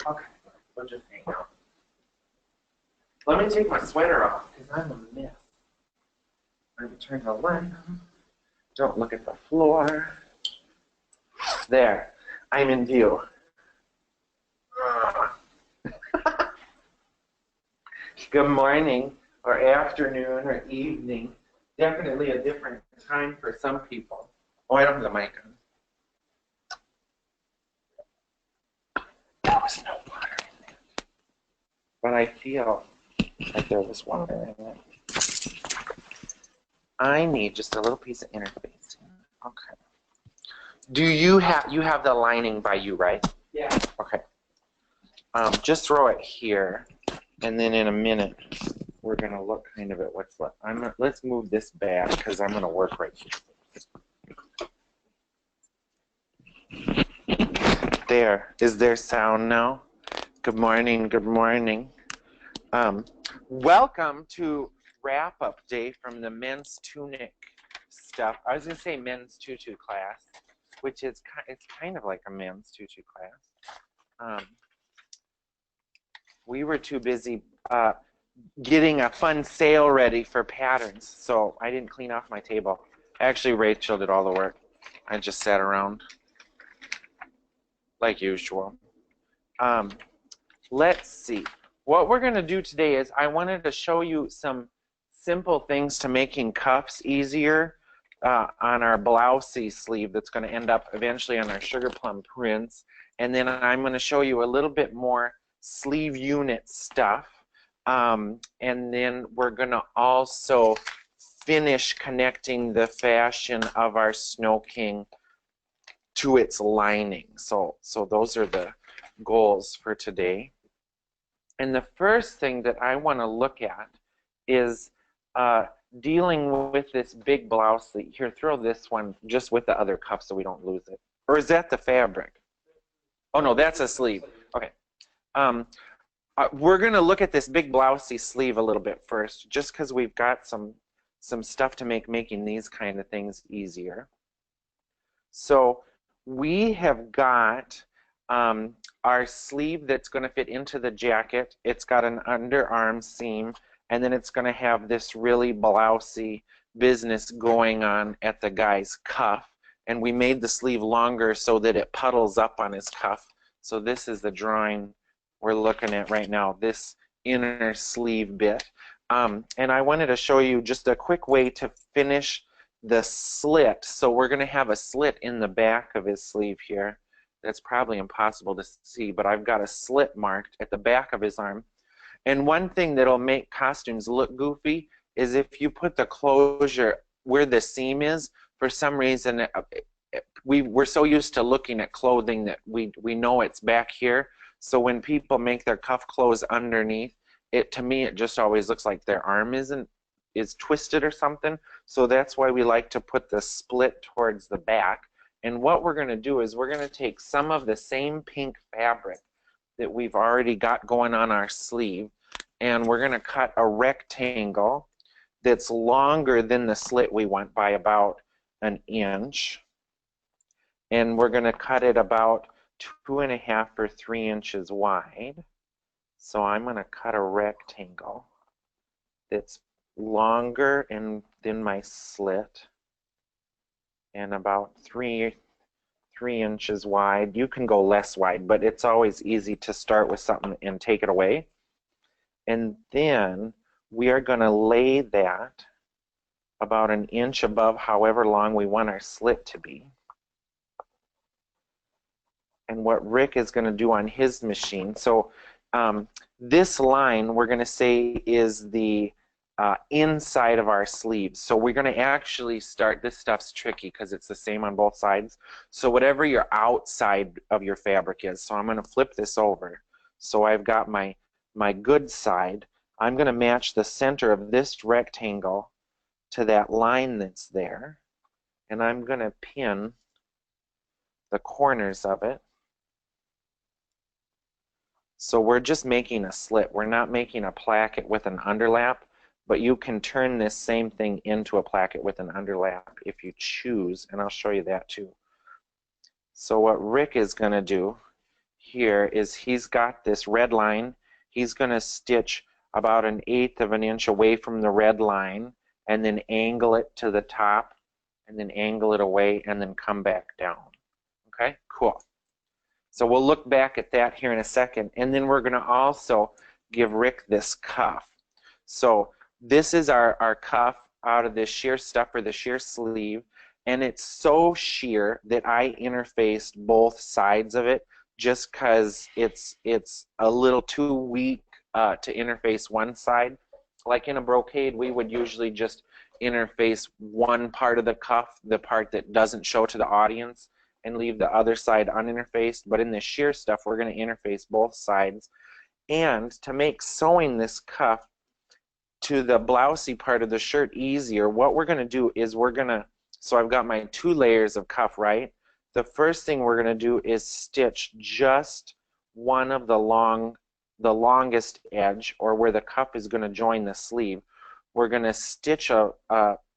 Okay, we'll just hang out. Let me take my sweater off because I'm a mess. I'm going to turn the light on. Don't look at the floor. There, I'm in view. Good morning, or afternoon, or evening. Definitely a different time for some people. Oh, I don't have the mic on. There was no water in there. But I feel like there was water in it. I need just a little piece of interface. Okay. Do you have the lining by you, right? Yeah. Okay. Just throw it here, and then in a minute we're gonna look kind of at what's left. Let's move this back because I'm gonna work right here. There. Is there sound now? Good morning. Good morning. Welcome to wrap-up day from the men's tunic stuff. I was gonna say men's tutu class, which is it's kind of like a men's tutu class. We were too busy getting a fun sale ready for patterns, so I didn't clean off my table. Actually, Rachel did all the work. I just sat around like usual. Let's see. What we're going to do today is I wanted to show you some simple things to making cuffs easier on our blousey sleeve that's going to end up eventually on our sugar plum prints. And then I'm going to show you a little bit more sleeve unit stuff. And then we're going to also finish connecting the fashion of our Snow King to its lining. So those are the goals for today. And the first thing that I want to look at is dealing with this big blouse. Here, throw this one just with the other cuff so we don't lose it. Or is that the fabric? Oh no, that's a sleeve. Okay. We're going to look at this big blousey sleeve a little bit first, just because we've got some stuff to make making these kind of things easier. So we have got our sleeve that's going to fit into the jacket. It's got an underarm seam, and then it's going to have this really blousey business going on at the guy's cuff. And we made the sleeve longer so that it puddles up on his cuff. So this is the drawing we're looking at right now, this inner sleeve bit. And I wanted to show you just a quick way to finish the slit. So we're going to have a slit in the back of his sleeve here. That's probably impossible to see, but I've got a slit marked at the back of his arm. And one thing that'll make costumes look goofy is if you put the closure where the seam is. For some reason, we're so used to looking at clothing that we know it's back here. So when people make their cuff close underneath, to me it just always looks like their arm is twisted or something. So that's why we like to put the split towards the back. And what we're going to do is we're going to take some of the same pink fabric that we've already got going on our sleeve, and we're going to cut a rectangle that's longer than the slit we want by about an inch. And we're going to cut it about 2.5 or 3 inches wide. So I'm going to cut a rectangle that's longer than my slit and about 3 inches wide. You can go less wide, but it's always easy to start with something and take it away. And then we are going to lay that about an inch above however long we want our slit to be. And what Rick is going to do on his machine, so this line we're going to say is the inside of our sleeves. So we're going to actually start, this stuff's tricky because it's the same on both sides. So whatever your outside of your fabric is, so I'm going to flip this over. So I've got my good side. I'm going to match the center of this rectangle to that line that's there. And I'm going to pin the corners of it. So we're just making a slit. We're not making a placket with an underlap, but you can turn this same thing into a placket with an underlap if you choose, and I'll show you that too. So what Rick is going to do, here is he's got this red line. He's going to stitch about 1/8 of an inch away from the red line and then angle it to the top and then angle it away and then come back down. Okay, cool. So we'll look back at that here in a second, and then we're going to also give Rick this cuff. So this is our cuff out of this sheer stuff or the sheer sleeve, and it's so sheer that I interfaced both sides of it just because it's a little too weak to interface one side. Like in a brocade, we would usually just interface one part of the cuff, the part that doesn't show to the audience, and leave the other side uninterfaced. But in the sheer stuff, we're going to interface both sides. And to make sewing this cuff to the blousey part of the shirt easier, what we're going to do is so I've got my 2 layers of cuff, right? The first thing we're going to do is stitch just one of the longest edge, or where the cuff is going to join the sleeve. We're going to stitch a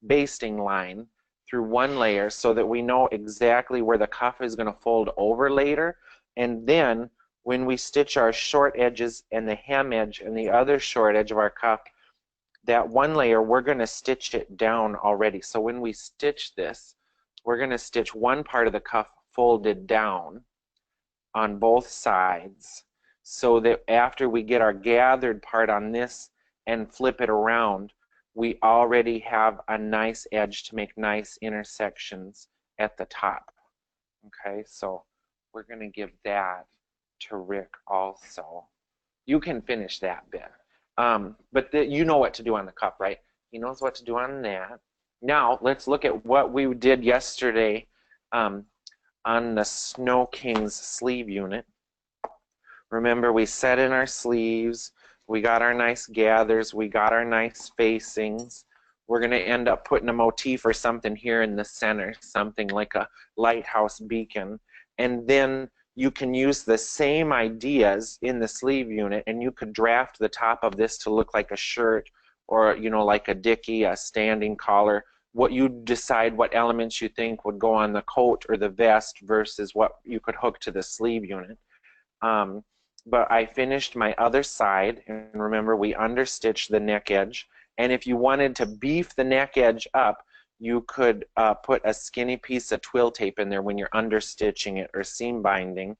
basting line through one layer so that we know exactly where the cuff is going to fold over later. And then when we stitch our short edges and the hem edge and the other short edge of our cuff, that one layer, we're going to stitch it down already. So when we stitch this, we're going to stitch one part of the cuff folded down on both sides, so that after we get our gathered part on this and flip it around, we already have a nice edge to make nice intersections at the top. Okay, so we're going to give that to Rick also. You can finish that bit. But you know what to do on the cuff, right? He knows what to do on that. Now, let's look at what we did yesterday on the Snow King's sleeve unit. Remember, we set in our sleeves, we got our nice gathers, we got our nice facings. We're going to end up putting a motif or something here in the center, something like a lighthouse beacon. And then you can use the same ideas in the sleeve unit, and you could draft the top of this to look like a shirt, or, you know, like a dickie, a standing collar. What you decide what elements you think would go on the coat or the vest versus what you could hook to the sleeve unit. But I finished my other side, and remember, we understitched the neck edge. And if you wanted to beef the neck edge up, you could put a skinny piece of twill tape in there when you're understitching it or seam binding.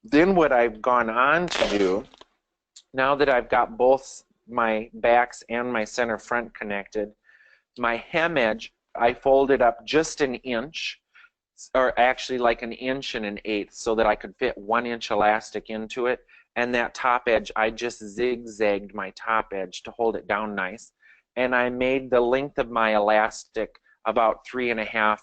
Then what I've gone on to do, now that I've got both my backs and my center front connected, my hem edge, I folded up just 1 inch, or actually like 1 1/8 inches, so that I could fit 1 inch elastic into it. And that top edge, I just zigzagged my top edge to hold it down nice. And I made the length of my elastic about 3.5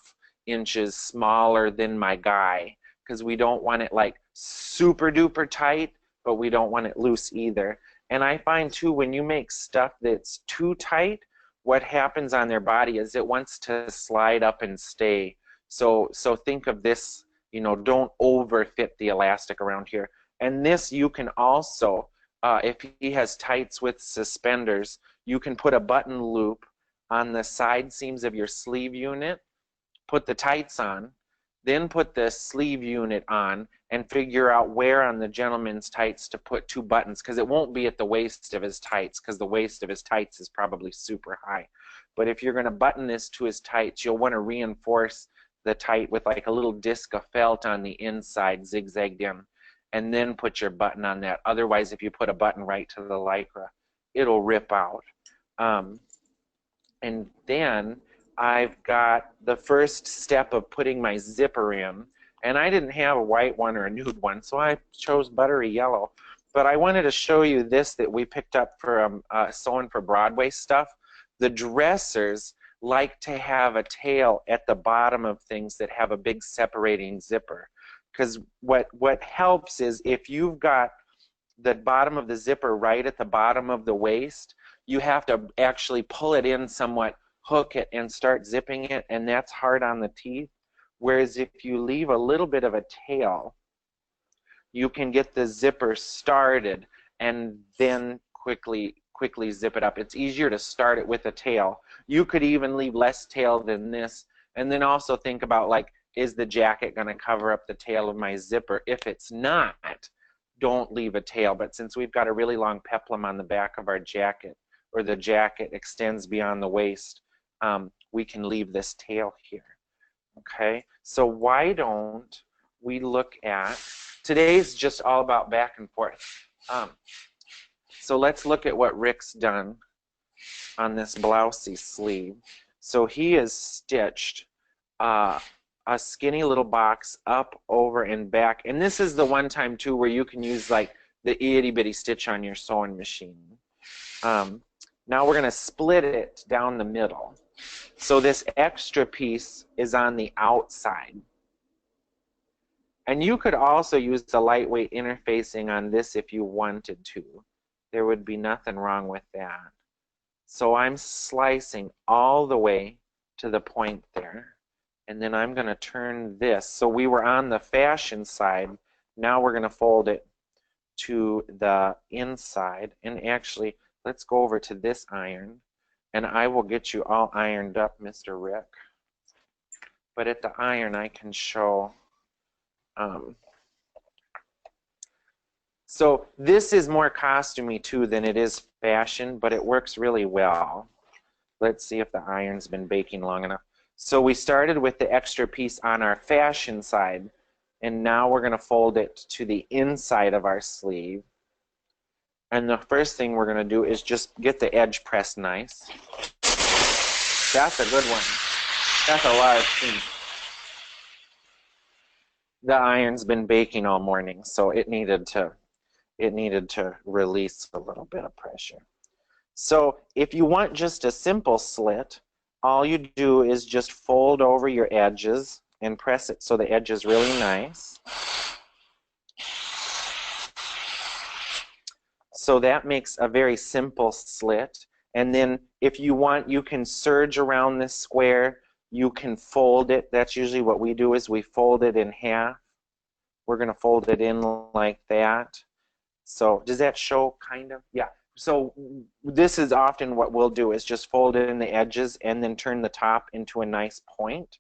inches smaller than my guy, because we don't want it like super duper tight, but we don't want it loose either. And I find too, when you make stuff that's too tight, what happens on their body is it wants to slide up and stay. So think of this, you know, don't overfit the elastic around here. And this you can also, if he has tights with suspenders, you can put a button loop on the side seams of your sleeve unit, put the tights on, then put the sleeve unit on, and figure out where on the gentleman's tights to put 2 buttons, because it won't be at the waist of his tights, because the waist of his tights is probably super high. But if you're going to button this to his tights, you'll want to reinforce the tight with like a little disc of felt on the inside, zigzagged in, and then put your button on that. Otherwise, if you put a button right to the lycra, it'll rip out. And then I've got the first step of putting my zipper in, and I didn't have a white one or a nude one, so I chose buttery yellow. But I wanted to show you this that we picked up for sewing for Broadway stuff. The dressers like to have a tail at the bottom of things that have a big separating zipper, because what helps is if you've got the bottom of the zipper right at the bottom of the waist, you have to actually pull it in somewhat, hook it, and start zipping it, and that's hard on the teeth. Whereas if you leave a little bit of a tail, you can get the zipper started and then quickly zip it up. It's easier to start it with a tail. You could even leave less tail than this, and then also think about, like, is the jacket going to cover up the tail of my zipper? If it's not, don't leave a tail. But since we've got a really long peplum on the back of our jacket, or the jacket extends beyond the waist, we can leave this tail here. Okay, so why don't we look at, today's just all about back and forth. So let's look at what Rick's done on this blousey sleeve. So he has stitched a skinny little box up, over, and back. And this is the one time too where you can use like the itty bitty stitch on your sewing machine. Now we're going to split it down the middle. So this extra piece is on the outside. And you could also use the lightweight interfacing on this if you wanted to. There would be nothing wrong with that. So I'm slicing all the way to the point there. And then I'm going to turn this. So we were on the fashion side. Now we're going to fold it to the inside. And actually, let's go over to this iron. And I will get you all ironed up, Mr. Rick. But at the iron, I can show. So this is more costumey too than it is fashion, but it works really well. Let's see if the iron's been baking long enough. So we started with the extra piece on our fashion side, and now we're going to fold it to the inside of our sleeve. And the first thing we're going to do is just get the edge pressed nice. That's a good one. That's a large piece. The iron's been baking all morning, so it needed to release a little bit of pressure. So if you want just a simple slit, all you do is just fold over your edges and press it so the edge is really nice. So that makes a very simple slit. And then if you want, you can serge around this square. You can fold it. That's usually what we do, is we fold it in half. We're going to fold it in like that. So does that show kind of? Yeah. So this is often what we'll do, is just fold it in the edges and then turn the top into a nice point.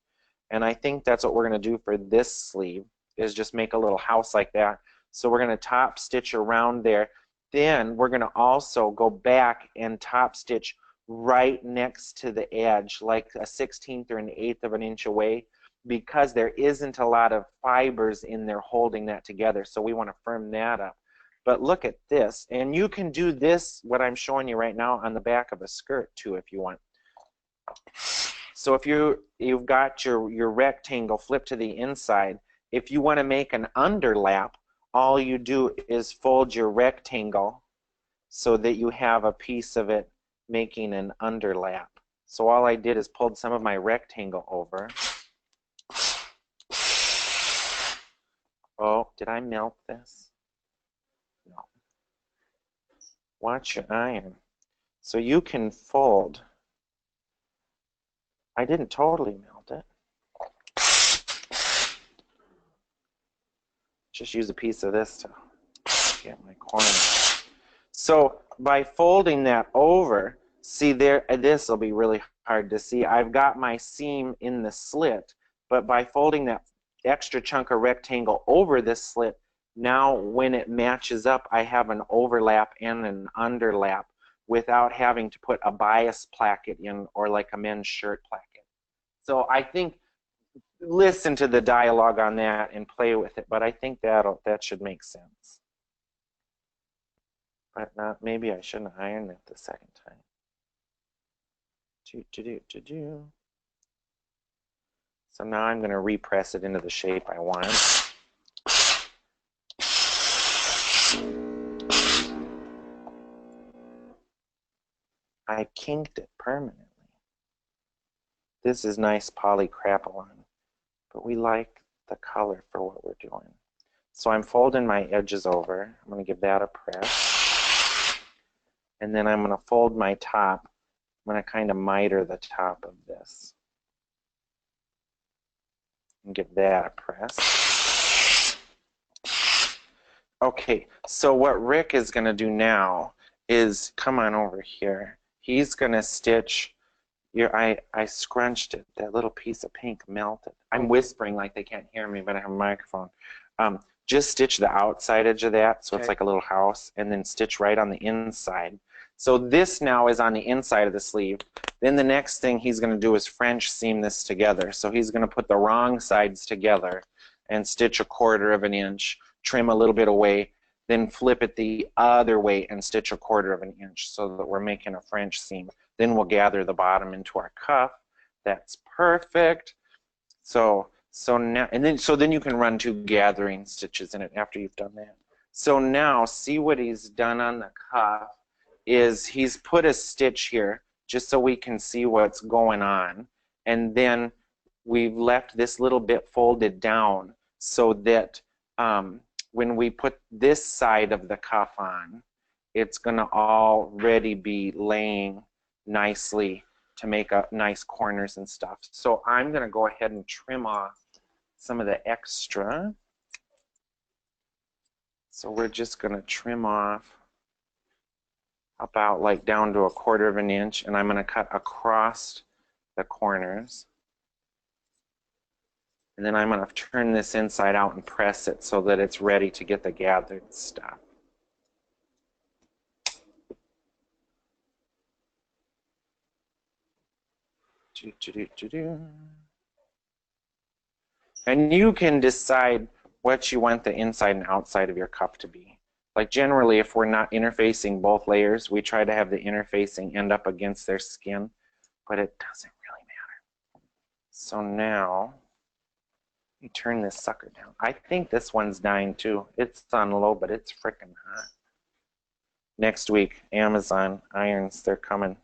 And I think that's what we're going to do for this sleeve, is just make a little house like that. So we're going to top stitch around there. Then we're going to also go back and top stitch right next to the edge, like a 1/16 or an 1/8 of an inch away, because there isn't a lot of fibers in there holding that together. So we want to firm that up. But look at this, and you can do this, what I'm showing you right now, on the back of a skirt too if you want. So if you've got your rectangle flipped to the inside, if you want to make an underlap, all you do is fold your rectangle so that you have a piece of it making an underlap. So all I did is pulled some of my rectangle over. Oh, did I melt this? No. Watch your iron. So you can fold. I didn't totally melt it. Just use a piece of this to get my corner. So by folding that over, see there, this will be really hard to see. I've got my seam in the slit, but by folding that extra chunk of rectangle over this slit, now when it matches up, I have an overlap and an underlap without having to put a bias placket in, or like a men's shirt placket. So I think, listen to the dialogue on that and play with it, but I think that should make sense. But not, maybe I shouldn't iron it the second time. So now I'm going to repress it into the shape I want. I kinked it permanently. This is nice polycrapelon, but we like the color for what we're doing. So I'm folding my edges over. I'm going to give that a press. And then I'm going to fold my top. I'm going to kind of miter the top of this. And give that a press. Okay, so what Rick is going to do now is, come on over here. He's going to stitch I scrunched it. That little piece of pink melted. I'm whispering like they can't hear me, but I have a microphone. just stitch the outside edge of that so Okay. it's like a little house, and then stitch right on the inside. So this now is on the inside of the sleeve. Then the next thing he's going to do is French seam this together. So he's going to put the wrong sides together and stitch 1/4 inch, trim a little bit away, then flip it the other way and stitch 1/4 inch so that we're making a French seam. Then we'll gather the bottom into our cuff. That's perfect. So now, so then you can run 2 gathering stitches in it after you've done that. So now see what he's done on the cuff is he's put a stitch here just so we can see what's going on, and then we've left this little bit folded down so that when we put this side of the cuff on, it's going to already be laying nicely to make up nice corners and stuff. So I'm going to go ahead and trim off some of the extra. So we're just going to trim off about like down to 1/4 inch, and I'm going to cut across the corners. And then I'm going to turn this inside out and press it so that it's ready to get the gathered stuff. And you can decide what you want the inside and outside of your cuff to be. Like generally, if we're not interfacing both layers, we try to have the interfacing end up against their skin, but it doesn't really matter. So now, you turn this sucker down. I think this one's dying too. It's on low, but it's freaking hot. Next week, Amazon irons, they're coming.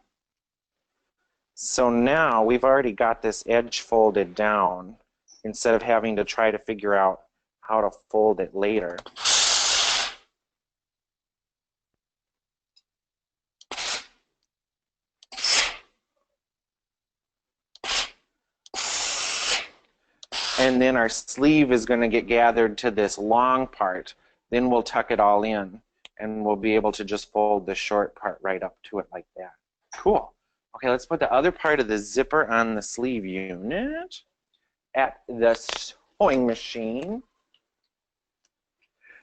So now we've already got this edge folded down instead of having to try to figure out how to fold it later. And then our sleeve is going to get gathered to this long part. Then we'll tuck it all in, and we'll be able to just fold the short part right up to it like that. Cool. Okay, let's put the other part of the zipper on the sleeve unit at the sewing machine.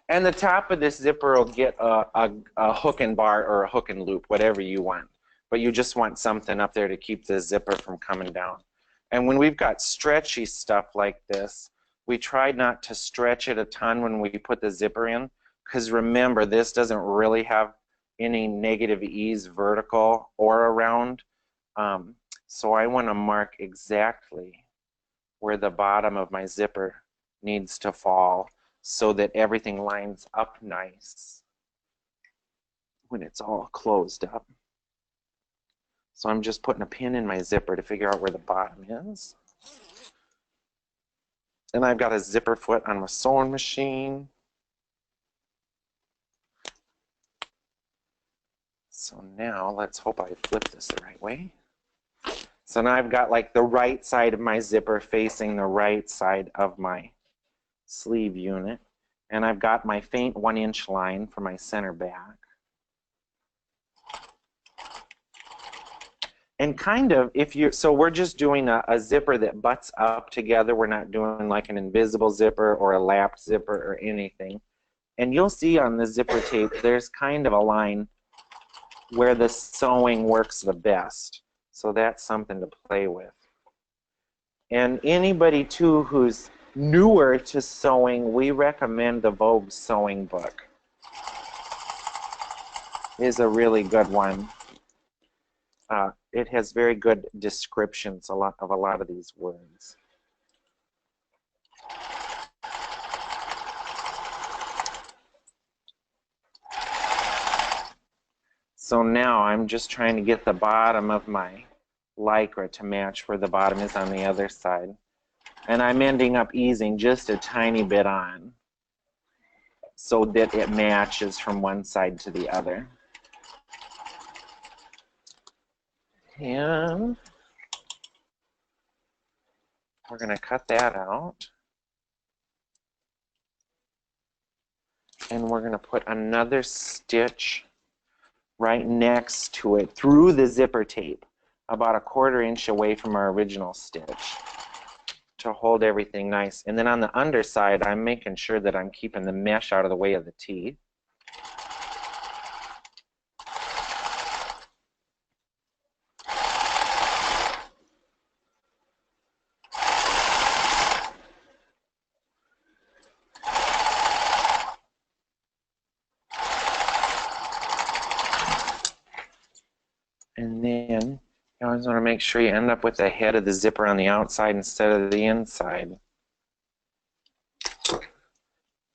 And the top of this zipper will get a hook and bar or a hook and loop, whatever you want. But you just want something up there to keep the zipper from coming down. And when we've got stretchy stuff like this, we try not to stretch it a ton when we put the zipper in, because remember, this doesn't really have any negative ease vertical or around. So I want to mark exactly where the bottom of my zipper needs to fall so that everything lines up nice when it's all closed up. So I'm just putting a pin in my zipper to figure out where the bottom is. And I've got a zipper foot on my sewing machine. So now let's hope I flip this the right way. So now I've got like the right side of my zipper facing the right side of my sleeve unit. And I've got my faint 1-inch line for my center back. And kind of, so we're just doing a zipper that butts up together. We're not doing like an invisible zipper or a lapped zipper or anything. And you'll see on the zipper tape, there's kind of a line where the sewing works the best. So that's something to play with. And anybody too who's newer to sewing, we recommend the Vogue sewing book. It's a really good one. It has very good descriptions of a lot of these words. So now I'm just trying to get the bottom of my lycra to match where the bottom is on the other side. And I'm ending up easing just a tiny bit on so that it matches from one side to the other. And we're going to cut that out. And we're going to put another stitch right next to it through the zipper tape, about a 1/4 inch away from our original stitch, to hold everything nice. And then on the underside, I'm making sure that I'm keeping the mesh out of the way of the teeth. And then you always want to make sure you end up with the head of the zipper on the outside instead of the inside.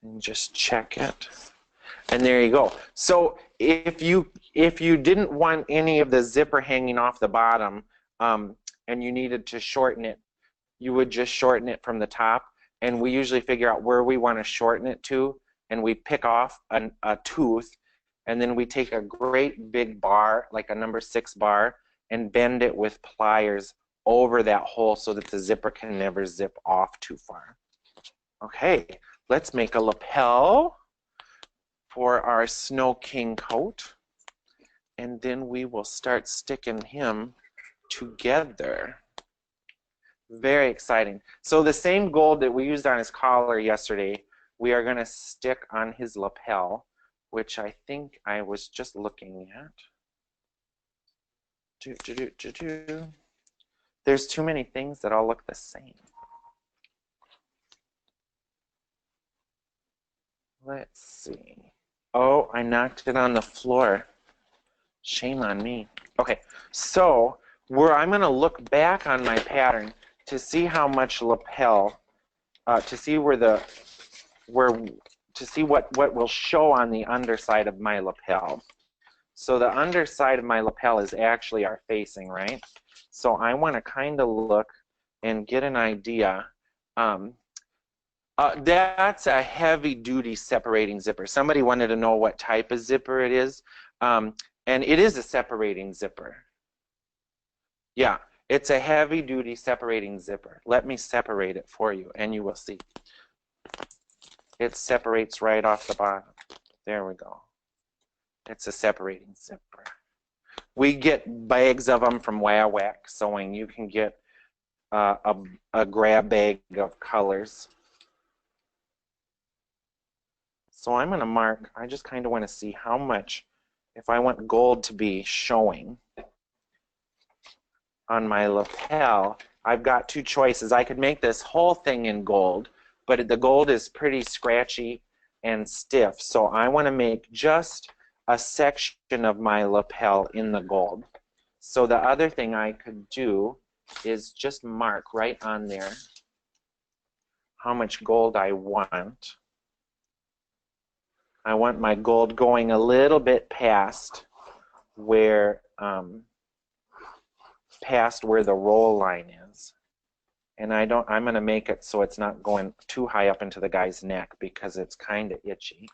And just check it. And there you go. So if you didn't want any of the zipper hanging off the bottom, and you needed to shorten it, you would just shorten it from the top. And we usually figure out where we want to shorten it to, and we pick off a tooth, and then we take a great big bar, like a number 6 bar, and bend it with pliers over that hole so that the zipper can never zip off too far. Okay, let's make a lapel for our Snow King coat, and then we will start sticking him together. Very exciting. So the same gold that we used on his collar yesterday, we are going to stick on his lapel, which I think I was just looking at. There's too many things that all look the same. Let's see. Oh, I knocked it on the floor. Shame on me. Okay, so I'm going to look back on my pattern to see how much lapel, to see what will show on the underside of my lapel. So the underside of my lapel is actually our facing, right? So I want to kind of look and get an idea. That's a heavy-duty separating zipper. Somebody wanted to know what type of zipper it is, and it is a separating zipper. Yeah, it's a heavy-duty separating zipper. Let me separate it for you, and you will see. It separates right off the bottom. There we go. It's a separating zipper. We get bags of them from Whack Sewing. You can get a grab bag of colors. So I'm going to mark, I just kind of want to see how much, if I want gold to be showing on my lapel, I've got 2 choices. I could make this whole thing in gold, but the gold is pretty scratchy and stiff. So I want to make just a section of my lapel in the gold. So the other thing I could do is just mark right on there how much gold I want. I want my gold going a little bit past where the roll line is. And I'm going to make it so it's not going too high up into the guy's neck because it's kind of itchy.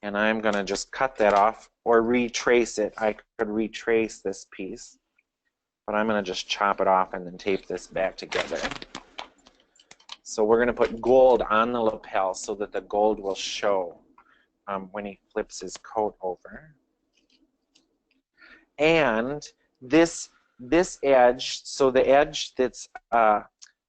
And I'm going to just cut that off or retrace it. I could retrace this piece, but I'm going to just chop it off and then tape this back together. So we're going to put gold on the lapel so that the gold will show when he flips his coat over. And this edge, so the edge that's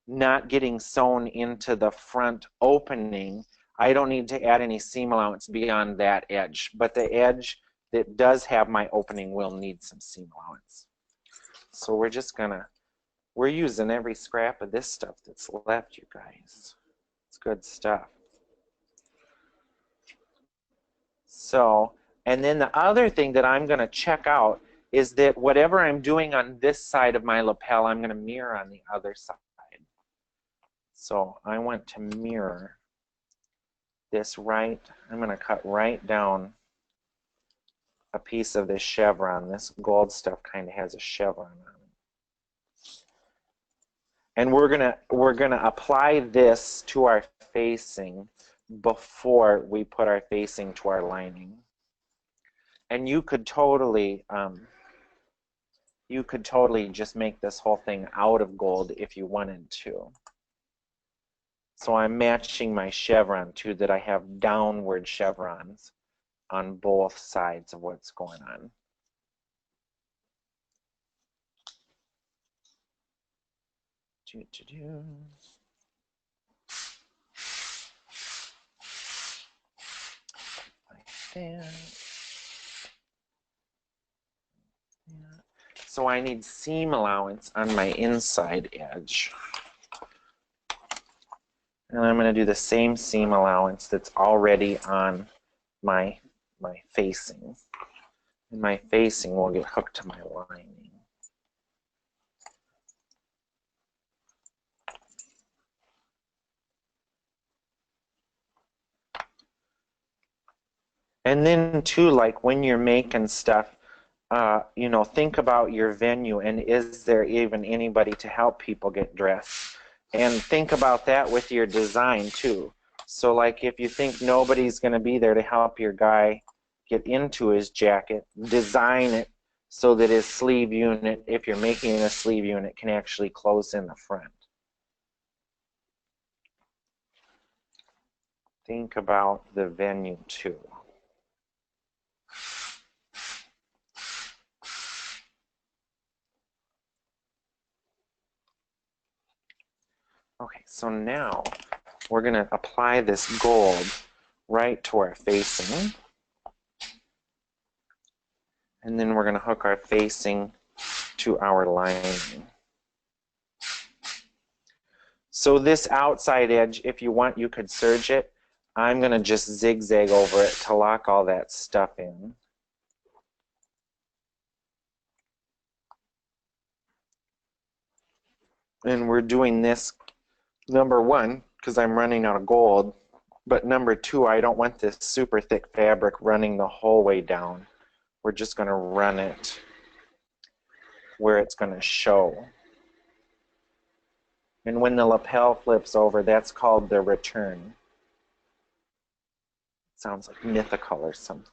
not getting sewn into the front opening, I don't need to add any seam allowance beyond that edge, but the edge that does have my opening will need some seam allowance. So we're using every scrap of this stuff that's left, you guys. It's good stuff. So, and then the other thing that I'm going to check out is that whatever I'm doing on this side of my lapel, I'm going to mirror on the other side. So I want to mirror this right. I'm going to cut right down a piece of this chevron. This gold stuff kind of has a chevron on it. And we're gonna apply this to our facing before we put our facing to our lining. And you could totally just make this whole thing out of gold if you wanted to. So I'm matching my chevron to that I have downward chevrons on both sides of what's going on. that. So I need seam allowance on my inside edge. And I'm going to do the same seam allowance that's already on my facing. And my facing will get hooked to my lining. And then too, like when you're making stuff, you know, think about your venue and is there even anybody to help people get dressed? And think about that with your design too. So like if you think nobody's going to be there to help your guy get into his jacket, design it so that his sleeve unit, if you're making a sleeve unit, can actually close in the front. Think about the venue too. Okay, so now we're going to apply this gold right to our facing. And then we're going to hook our facing to our lining. So this outside edge, if you want, you could serge it. I'm going to just zigzag over it to lock all that stuff in. And we're doing this, number one, because I'm running out of gold. But number two, I don't want this super thick fabric running the whole way down. We're just going to run it where it's going to show. And when the lapel flips over, that's called the return. It sounds like mythical or something.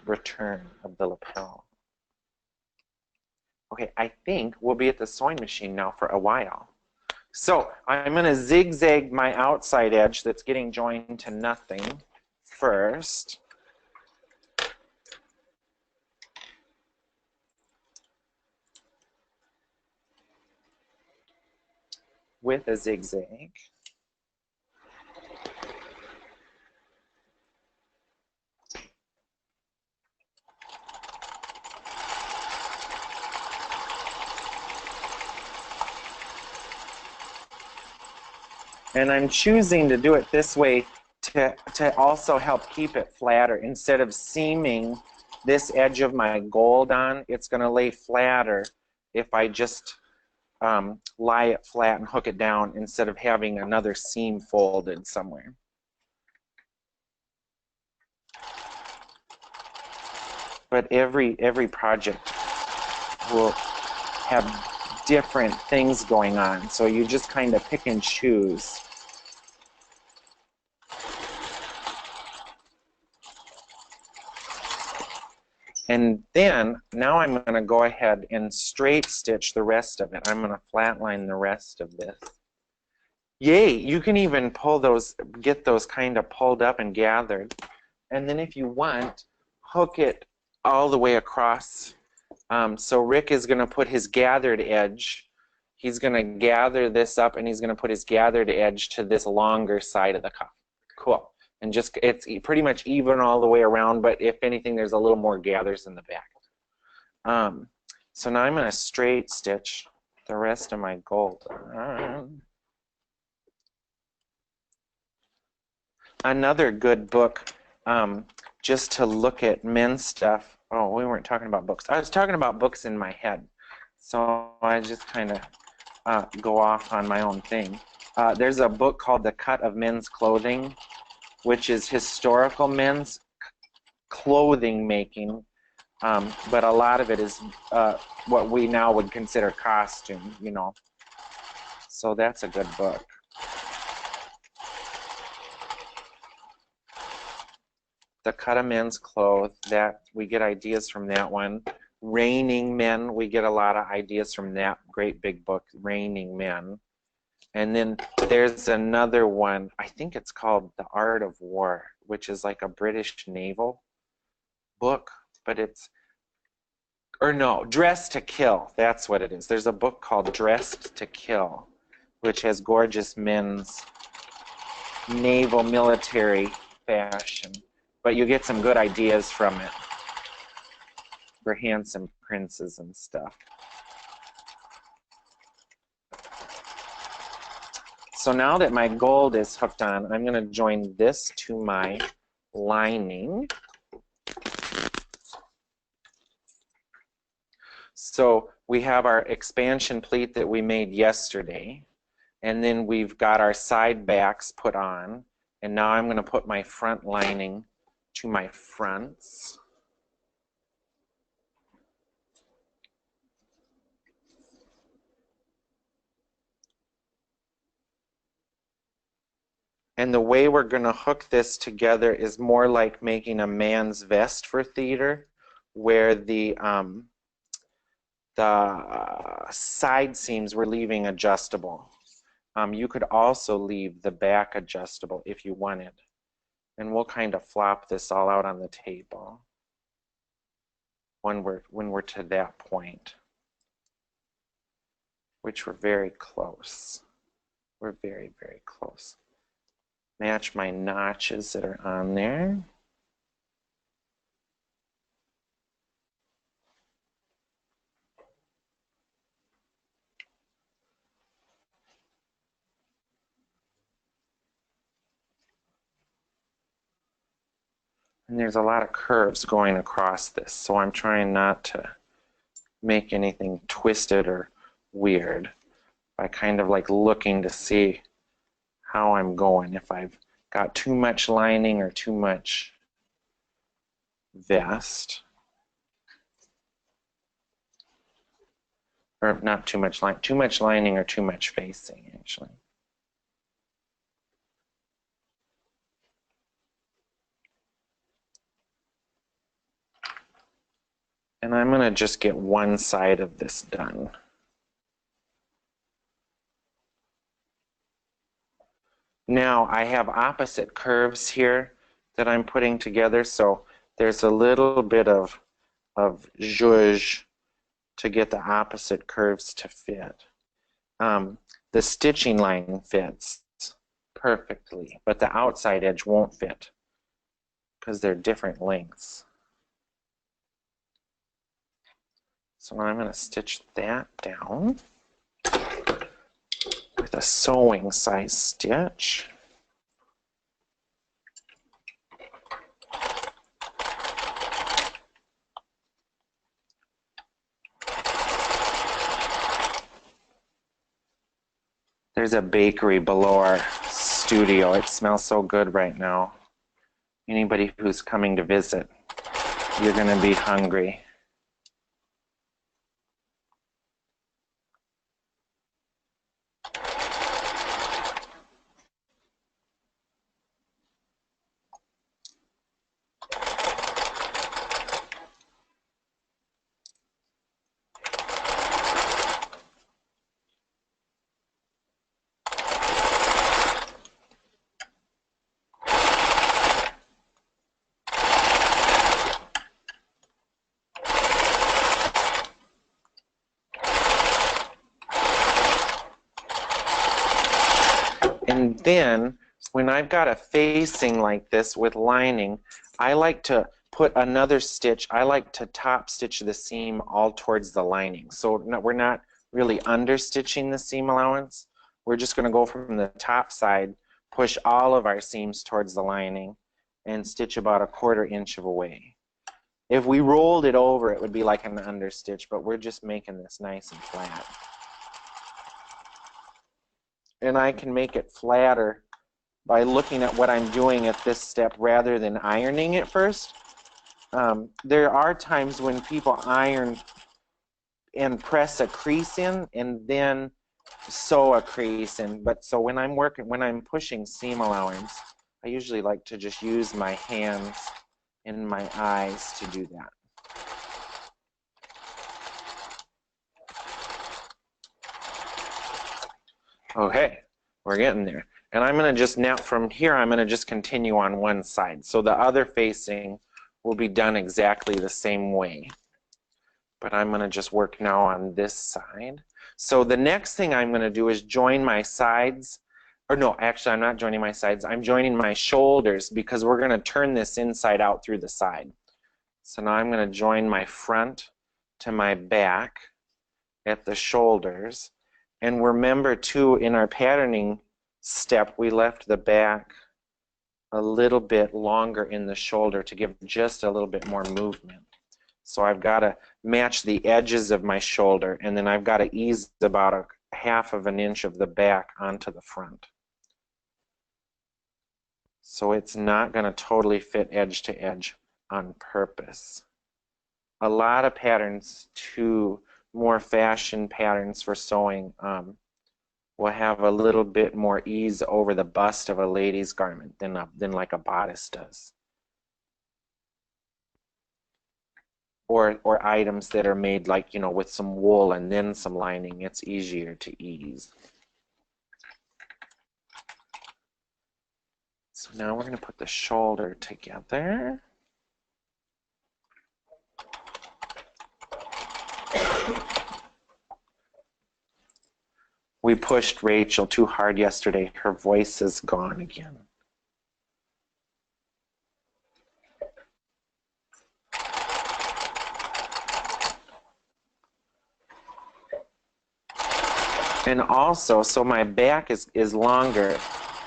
Return of the lapel. Okay, I think we'll be at the sewing machine now for a while. So I'm going to zigzag my outside edge that's getting joined to nothing first. With a zigzag. And I'm choosing to do it this way to also help keep it flatter. Instead of seaming this edge of my gold on, it's going to lay flatter if I just lie it flat and hook it down instead of having another seam folded somewhere. But every project will have different things going on, so you just kind of pick and choose. And then, now I'm going to go ahead and straight stitch the rest of it. I'm going to flatline the rest of this. Yay, you can even pull those, get those kind of pulled up and gathered. And then if you want, hook it all the way across. So Rick is going to put his gathered edge. He's going to gather this up and he's going to put his gathered edge to this longer side of the cuff. Cool. And just, it's pretty much even all the way around, but if anything, there's a little more gathers in the back. So now I'm going to straight stitch the rest of my gold on. Another good book, just to look at men's stuff. Oh, we weren't talking about books. I was talking about books in my head. So I just kind of go off on my own thing. There's a book called The Cut of Men's Clothing, which is historical men's clothing making, but a lot of it is what we now would consider costume, you know. So that's a good book. The Cut of Men's Clothes, that we get ideas from that one. Reigning Men, we get a lot of ideas from that great big book, Reigning Men. And then there's another one, I think it's called The Art of War, which is like a British naval book, but it's, or no, Dressed to Kill, that's what it is. There's a book called Dressed to Kill, which has gorgeous men's naval military fashion. but you get some good ideas from it for handsome princes and stuff. So now that my gold is hooked on, I'm going to join this to my lining. So we have our expansion pleat that we made yesterday, and then we've got our side backs put on, and now I'm going to put my front lining to my fronts. And the way we're going to hook this together is more like making a man's vest for theater, where the side seams we're leaving adjustable. You could also leave the back adjustable if you wanted. And we'll kind of flop this all out on the table when we're to that point, which we're very close. We're very, very close. Match my notches that are on there. And there's a lot of curves going across this, so I'm trying not to make anything twisted or weird by kind of like looking to see how I'm going, if I've got too much lining or too much vest. Or not too much lining or too much facing, actually. And I'm going to just get one side of this done. Now I have opposite curves here that I'm putting together, so there's a little bit of zhuzh to get the opposite curves to fit. The stitching line fits perfectly, but the outside edge won't fit because they're different lengths. So I'm going to stitch that down with a sewing size stitch. There's a bakery below our studio. It smells so good right now. Anybody who's coming to visit, you're going to be hungry. And then when I've got a facing like this with lining, I like to put another stitch. I like to top stitch the seam all towards the lining. So we're not really understitching the seam allowance. We're just going to go from the top side, push all of our seams towards the lining, and stitch about 1/4 inch away. If we rolled it over, it would be like an understitch, but we're just making this nice and flat. And I can make it flatter by looking at what I'm doing at this step rather than ironing it first. There are times when people iron and press a crease in and then sew a crease in. But so when I'm pushing seam allowance, I usually like to just use my hands and my eyes to do that. Okay, we're getting there. And I'm going to just now, from here, I'm going to just continue on one side. So the other facing will be done exactly the same way. But I'm going to just work now on this side. So the next thing I'm going to do is join my sides or no, actually I'm not joining my sides. I'm joining my shoulders because we're going to turn this inside out through the side. So now I'm going to join my front to my back at the shoulders. And remember too, in our patterning step, we left the back a little bit longer in the shoulder to give just a little bit more movement. So I've got to match the edges of my shoulder, and then I've got to ease about a half of an inch of the back onto the front. So it's not going to totally fit edge to edge on purpose. A lot of patterns, too, more fashion patterns for sewing, will have a little bit more ease over the bust of a lady's garment than like a bodice does. Or items that are made like, you know, with some wool and then some lining, it's easier to ease. So now we're going to put the shoulder together. We pushed Rachel too hard yesterday. Her voice is gone again. And also, so my back is longer.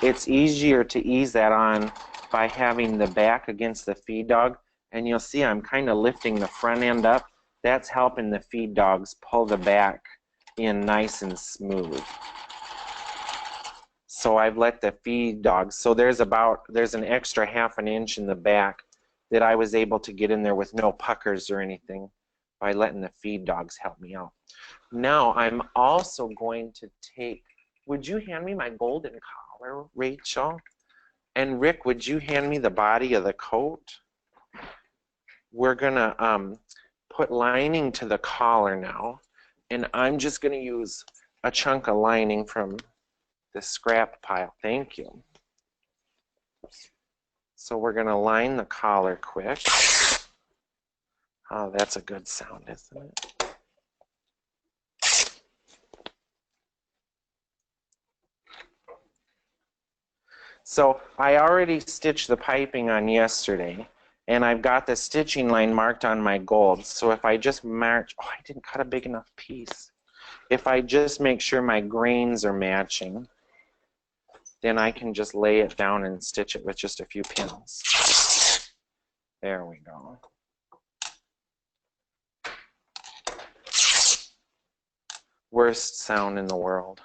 It's easier to ease that on by having the back against the feed dog. And you'll see I'm kind of lifting the front end up. That's helping the feed dogs pull the back in nice and smooth. So I've let the feed dogs, so there's an extra half an inch in the back that I was able to get in there with no puckers or anything by letting the feed dogs help me out. Now I'm also going to take, would you hand me my golden collar, Rachel? And Rick, would you hand me the body of the coat? We're gonna put lining to the collar now, and I'm just gonna use a chunk of lining from the scrap pile. Thank you. So we're gonna line the collar quick. Oh, that's a good sound, isn't it? So I already stitched the piping on yesterday, and I've got the stitching line marked on my gold. So if I just march, oh, I didn't cut a big enough piece. If I just make sure my grains are matching, then I can just lay it down and stitch it with just a few pins. There we go. Worst sound in the world.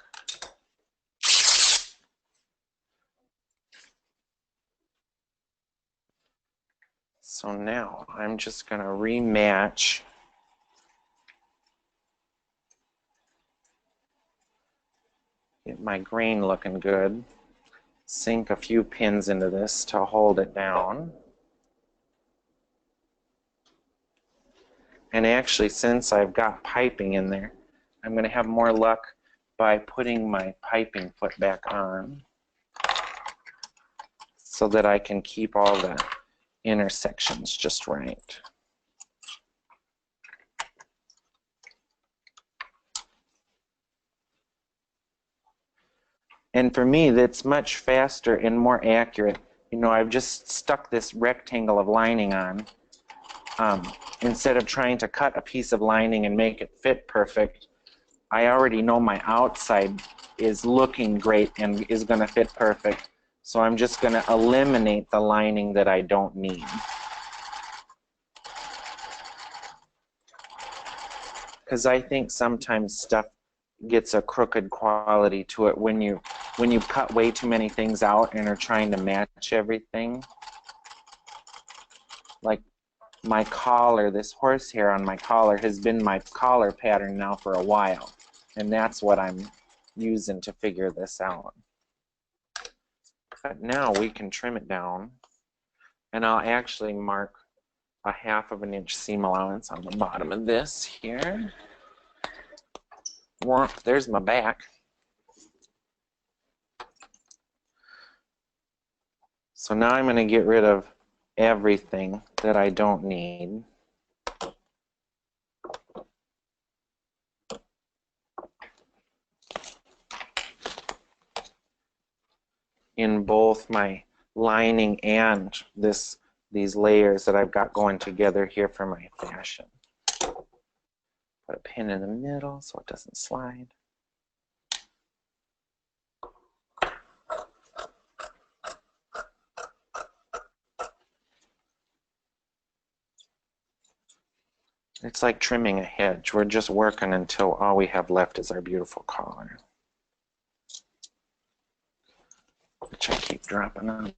So now I'm just going to rematch get my grain looking good. Sink a few pins into this to hold it down. And actually, since I've got piping in there, I'm going to have more luck by putting my piping foot back on so that I can keep all the intersections just right. And for me, that's much faster and more accurate. You know, I've just stuck this rectangle of lining on. Instead of trying to cut a piece of lining and make it fit perfect, I already know my outside is looking great and is going to fit perfect. So I'm just going to eliminate the lining that I don't need. Because I think sometimes stuff gets a crooked quality to it when you cut way too many things out and are trying to match everything. Like my collar, this horsehair on my collar has been my collar pattern now for a while, and that's what I'm using to figure this out. But now we can trim it down, and I'll actually mark a half of an inch seam allowance on the bottom of this here. There's my back. So now I'm going to get rid of everything that I don't need. in both my lining and these layers that I've got going together here for my fashion. Put a pin in the middle so it doesn't slide. It's like trimming a hedge. We're just working until all we have left is our beautiful collar, which I keep dropping on.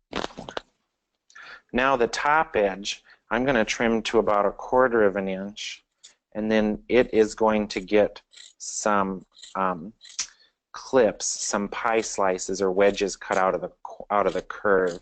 Now the top edge, I'm going to trim to about 1/4 of an inch, and then it is going to get some clips, some pie slices or wedges cut out of the curve,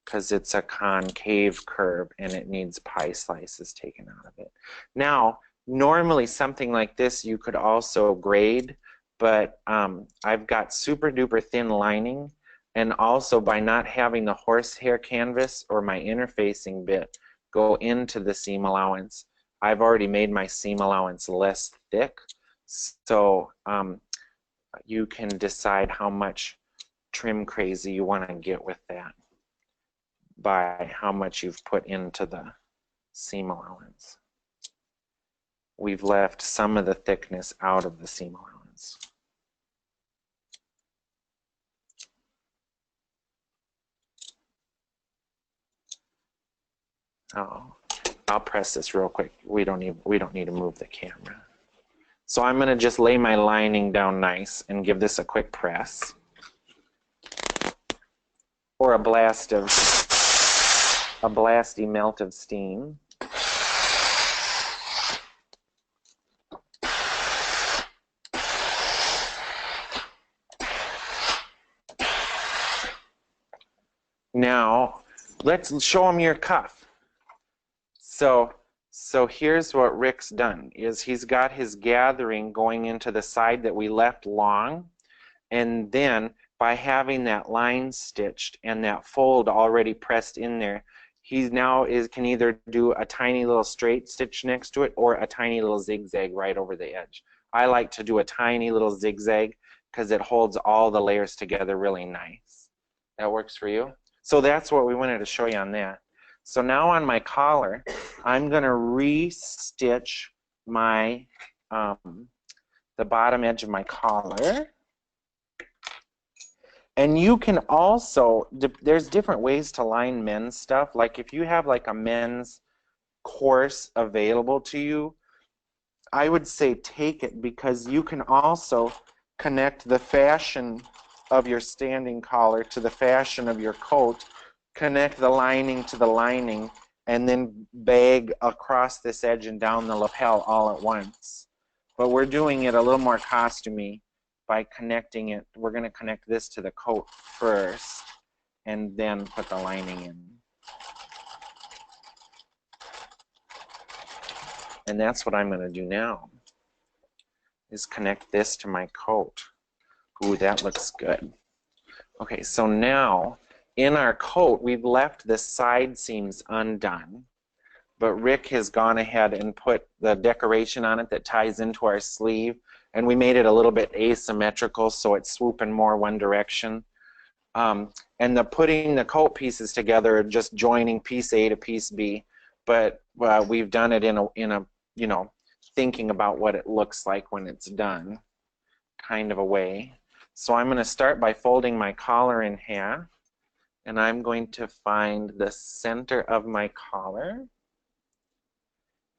because it's a concave curve and it needs pie slices taken out of it. Now, normally something like this you could also grade, but I've got super duper thin lining, and also by not having the horsehair canvas or my interfacing bit go into the seam allowance, I've already made my seam allowance less thick, so you can decide how much trim crazy you want to get with that by how much you've put into the seam allowance. We've left some of the thickness out of the seam allowance. Oh, I'll press this real quick. We don't need to move the camera. So I'm going to just lay my lining down nice and give this a quick press, or a blasty melt of steam. Now let's show them your cuff. So here's what Rick's done, is he's got his gathering going into the side that we left long, and then by having that line stitched and that fold already pressed in there, he now can either do a tiny little straight stitch next to it or a tiny little zigzag right over the edge. I like to do a tiny little zigzag because it holds all the layers together really nice. That works for you? So that's what we wanted to show you on that. So now on my collar, I'm going to re-stitch my the bottom edge of my collar. And you can also, there's different ways to line men's stuff. Like if you have like a men's course available to you, I would say take it, because you can also connect the fashion of your standing collar to the fashion of your coat, connect the lining to the lining, and then bag across this edge and down the lapel all at once. But we're doing it a little more costumey by connecting it. We're going to connect this to the coat first and then put the lining in. And that's what I'm going to do now, is connect this to my coat. Ooh, that looks good. Okay, so now in our coat, we've left the side seams undone, but Rick has gone ahead and put the decoration on it that ties into our sleeve, and we made it a little bit asymmetrical so it's swooping more one direction. And putting the coat pieces together, just joining piece A to piece B, but we've done it in a you know, thinking about what it looks like when it's done kind of a way. So I'm going to start by folding my collar in half, and I'm going to find the center of my collar,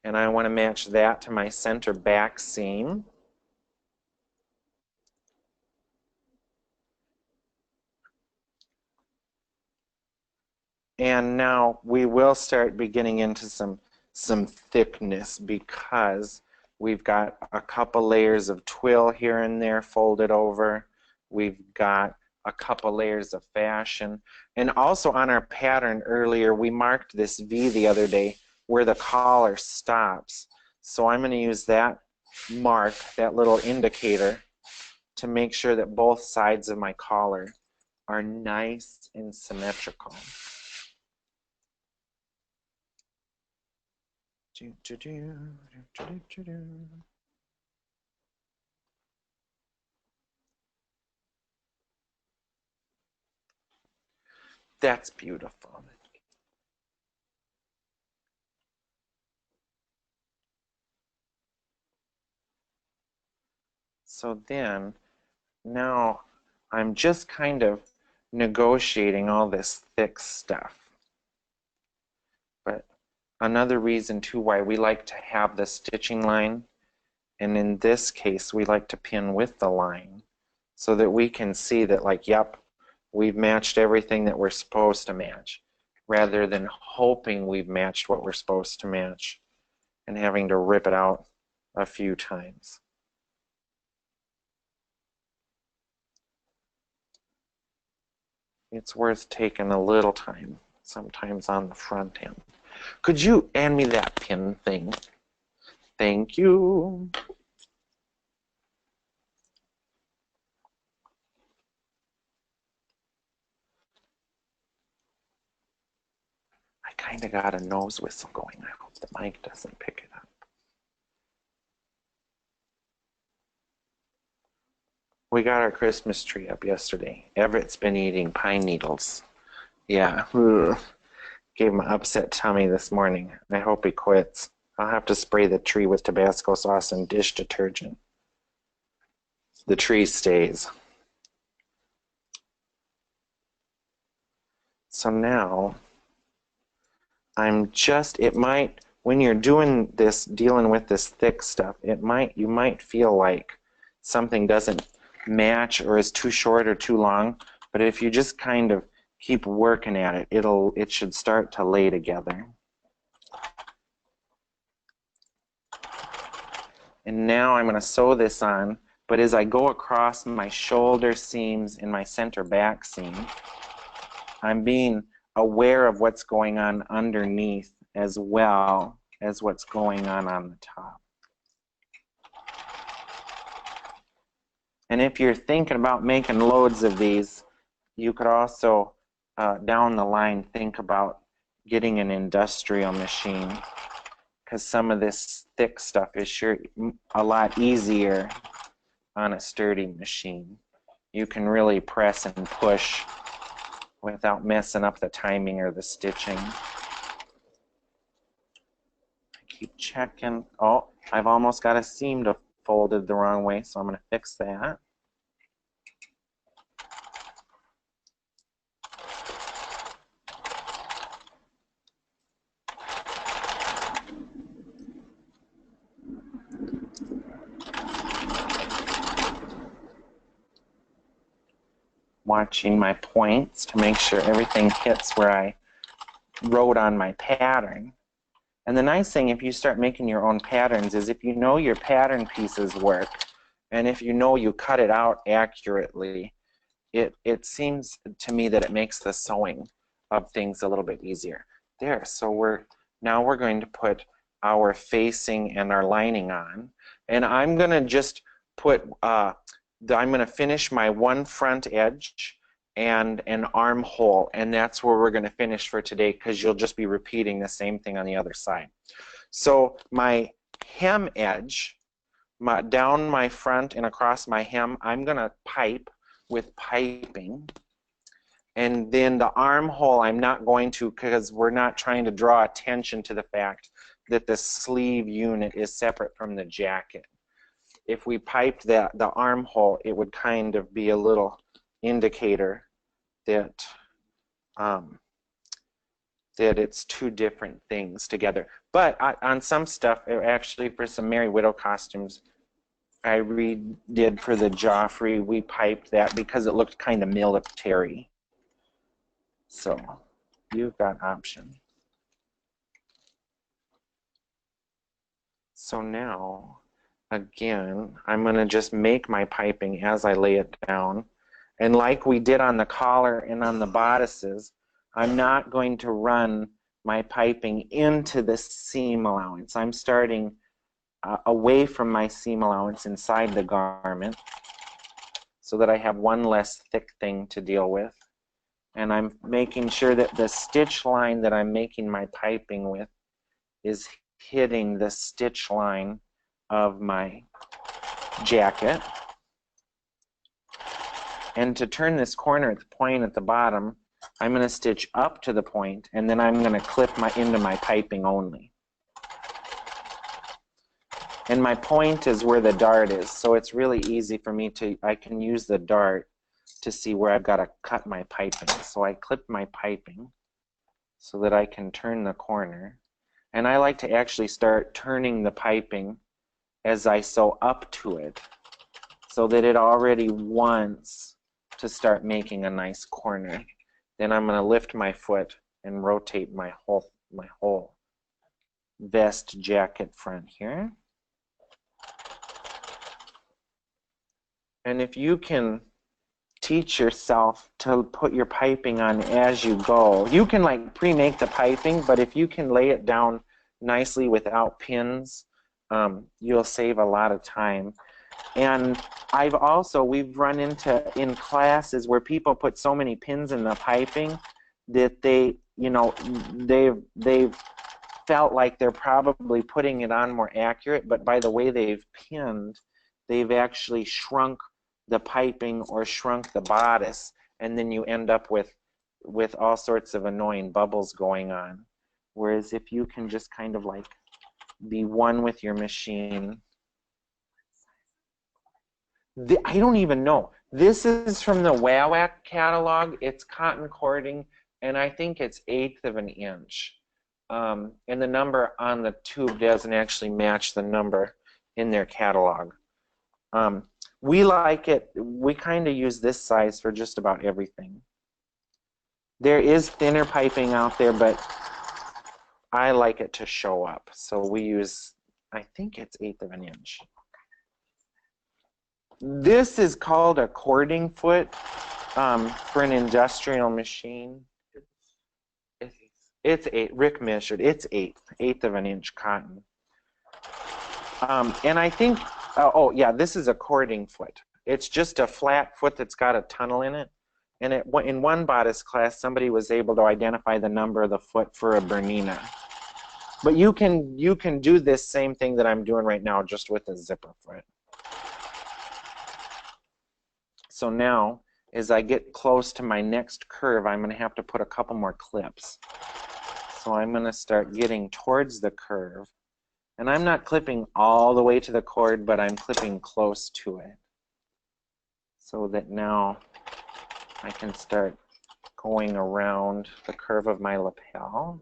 and I want to match that to my center back seam. And now we will start beginning into some thickness, because we've got a couple layers of twill here and there folded over. We've got a couple layers of fashion. And also on our pattern earlier, we marked this V the other day where the collar stops. So I'm going to use that mark, that little indicator, to make sure that both sides of my collar are nice and symmetrical. That's beautiful. So then, now I'm just kind of negotiating all this thick stuff. But another reason too why we like to have the stitching line, and in this case we like to pin with the line so that we can see that, like, yep, we've matched everything that we're supposed to match, rather than hoping we've matched what we're supposed to match and having to rip it out a few times. It's worth taking a little time sometimes on the front end. Could you hand me that pin thing? Thank you. I kind of got a nose whistle going. I hope the mic doesn't pick it up. We got our Christmas tree up yesterday. Everett's been eating pine needles. Yeah. Ugh. Gave him an upset tummy this morning. I hope he quits. I'll have to spray the tree with Tabasco sauce and dish detergent. The tree stays. So now I'm just, it might, when you're doing this, dealing with this thick stuff, you might feel like something doesn't match or is too short or too long, but if you just kind of keep working at it, it should start to lay together. And now I'm going to sew this on, but as I go across my shoulder seams and my center back seam, I'm being aware of what's going on underneath as well as what's going on the top. And if you're thinking about making loads of these, you could also, down the line, think about getting an industrial machine, because some of this thick stuff is sure a lot easier on a sturdy machine. You can really press and push without messing up the timing or the stitching. I keep checking. Oh, I've almost got a seam folded the wrong way, so I'm going to fix that. Watching my points to make sure everything hits where I wrote on my pattern. And the nice thing, if you start making your own patterns, is if you know your pattern pieces work, and if you know you cut it out accurately, it seems to me that it makes the sewing of things a little bit easier. There, so now we're going to put our facing and our lining on, and I'm going to just put I'm going to finish my one front edge and an armhole, and that's where we're going to finish for today, because you'll just be repeating the same thing on the other side. So my hem edge, down my front and across my hem, I'm going to pipe with piping. And then the armhole I'm not going to, because we're not trying to draw attention to the fact that the sleeve unit is separate from the jacket. If we piped the armhole, it would kind of be a little indicator that that it's two different things together. But on some stuff, actually for some Merry Widow costumes, I redid for the Joffrey, we piped that because it looked kind of military. So you've got options. So now, again, I'm going to just make my piping as I lay it down. And like we did on the collar and on the bodices, I'm not going to run my piping into the seam allowance. I'm starting away from my seam allowance inside the garment so that I have one less thick thing to deal with. And I'm making sure that the stitch line that I'm making my piping with is hitting the stitch line of my jacket. And to turn this corner at the point at the bottom, I'm going to stitch up to the point, and then I'm going to clip into my piping only. And my point is where the dart is, so it's really easy for me I can use the dart to see where I've got to cut my piping. So I clip my piping so that I can turn the corner. And I like to actually start turning the piping as I sew up to it, so that it already wants to start making a nice corner. Then I'm going to lift my foot and rotate my whole vest jacket front here. And if you can teach yourself to put your piping on as you go, you can like pre-make the piping, but if you can lay it down nicely without pins, you'll save a lot of time. And we've run into in classes where people put so many pins in the piping that they've felt like they're probably putting it on more accurate, but by the way they've pinned, they've actually shrunk the piping or shrunk the bodice, and then you end up with all sorts of annoying bubbles going on. Whereas if you can just kind of like be one with your machine. I don't even know. This is from the WAWAC catalog. It's cotton cording, and I think it's 1/8 of an inch. And the number on the tube doesn't actually match the number in their catalog. We like it. We kind of use this size for just about everything. There is thinner piping out there, but I like it to show up. So we use, I think it's 1/8 of an inch. This is called a cording foot for an industrial machine. It's 8. Rick measured. It's 1/8 of an inch cotton. And I think, oh yeah, this is a cording foot. It's just a flat foot that's got a tunnel in it. And in one bodice class, somebody was able to identify the number of the foot for a Bernina. But you can do this same thing that I'm doing right now, just with a zipper foot. So now, as I get close to my next curve, I'm going to have to put a couple more clips. So I'm going to start getting towards the curve. And I'm not clipping all the way to the cord, but I'm clipping close to it. So that now I can start going around the curve of my lapel.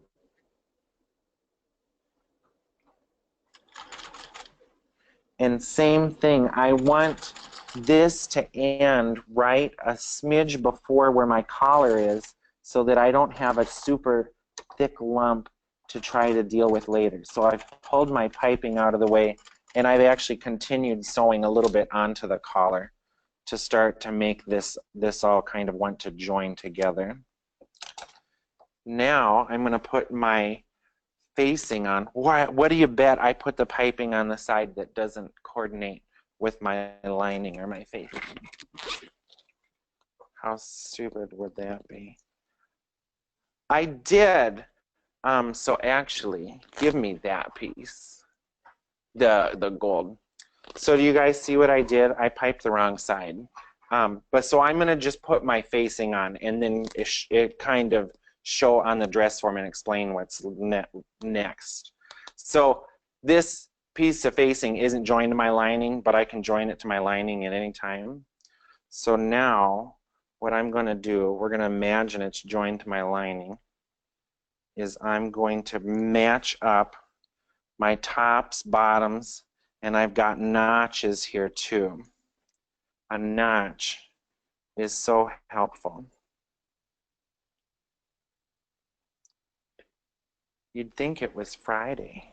And same thing, I want this to end right a smidge before where my collar is, so that I don't have a super thick lump to try to deal with later. So I've pulled my piping out of the way, and I've actually continued sewing a little bit onto the collar to start to make this all kind of want to join together. Now I'm going to put my facing on. What do you bet I put the piping on the side that doesn't coordinate with my lining or my facing? How stupid would that be? I did. So actually, give me that piece, the gold. So do you guys see what I did? I piped the wrong side. But so I'm going to just put my facing on, and then it kind of show on the dress form and explain what's next. So this piece of facing isn't joined to my lining, but I can join it to my lining at any time. So now what I'm going to do, we're going to imagine it's joined to my lining, is I'm going to match up my tops, bottoms, and I've got notches here too. A notch is so helpful. You'd think it was Friday.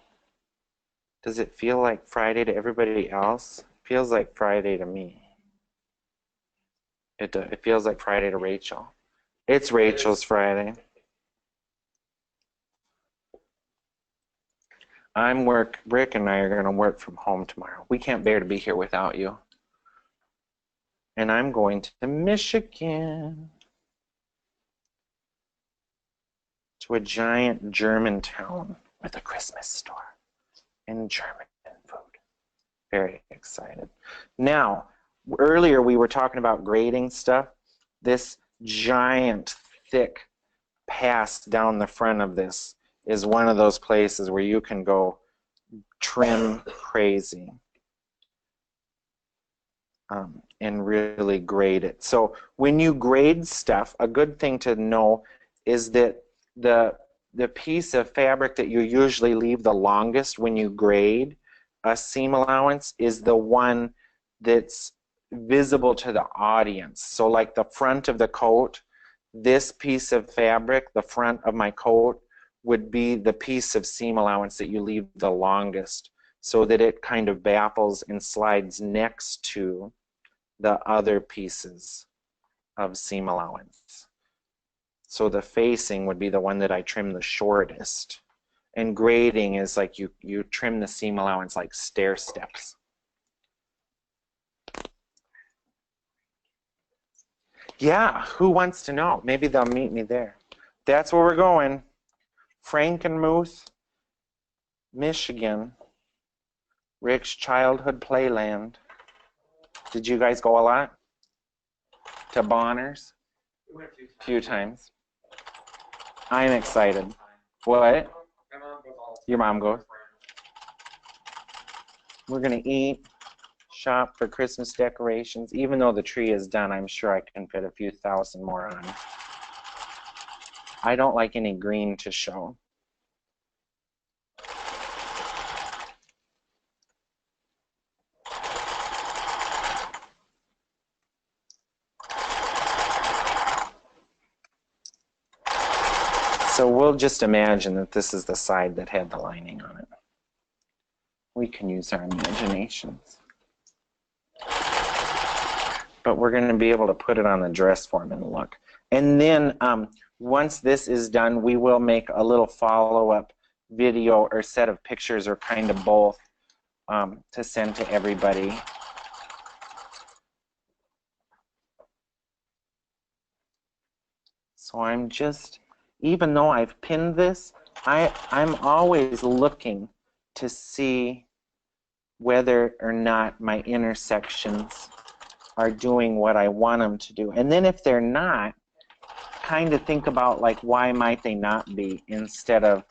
Does it feel like Friday to everybody else? It feels like Friday to me. It feels like Friday to Rachel. It's Rachel's Friday. Rick and I are going to work from home tomorrow. We can't bear to be here without you. And I'm going to Michigan, to a giant German town with a Christmas store and German food. Very excited. Now, earlier we were talking about grading stuff. This giant, thick pass down the front of this is one of those places where you can go trim crazy and really grade it. So when you grade stuff, a good thing to know is that the piece of fabric that you usually leave the longest when you grade a seam allowance is the one that's visible to the audience. So like the front of the coat, this piece of fabric, the front of my coat, would be the piece of seam allowance that you leave the longest, so that it kind of baffles and slides next to the other pieces of seam allowance. So the facing would be the one that I trim the shortest. And grading is like you trim the seam allowance like stair steps. Yeah, who wants to know? Maybe they'll meet me there. That's where we're going. Frankenmuth, Michigan. Rick's childhood playland. Did you guys go a lot? To Bonner's? We went a few times. I'm excited. What? My mom goes all the time. Your mom goes? We're going to eat, shop for Christmas decorations. Even though the tree is done, I'm sure I can fit a few thousand more on. I don't like any green to show. So we'll just imagine that this is the side that had the lining on it. We can use our imaginations. But we're going to be able to put it on the dress form and look. And then once this is done, we will make a little follow-up video or set of pictures, or kind of both, to send to everybody. So I'm just, even though I've pinned this, I'm always looking to see whether or not my intersections are doing what I want them to do. And then if they're not, kind of think about like, why might they not be, instead of,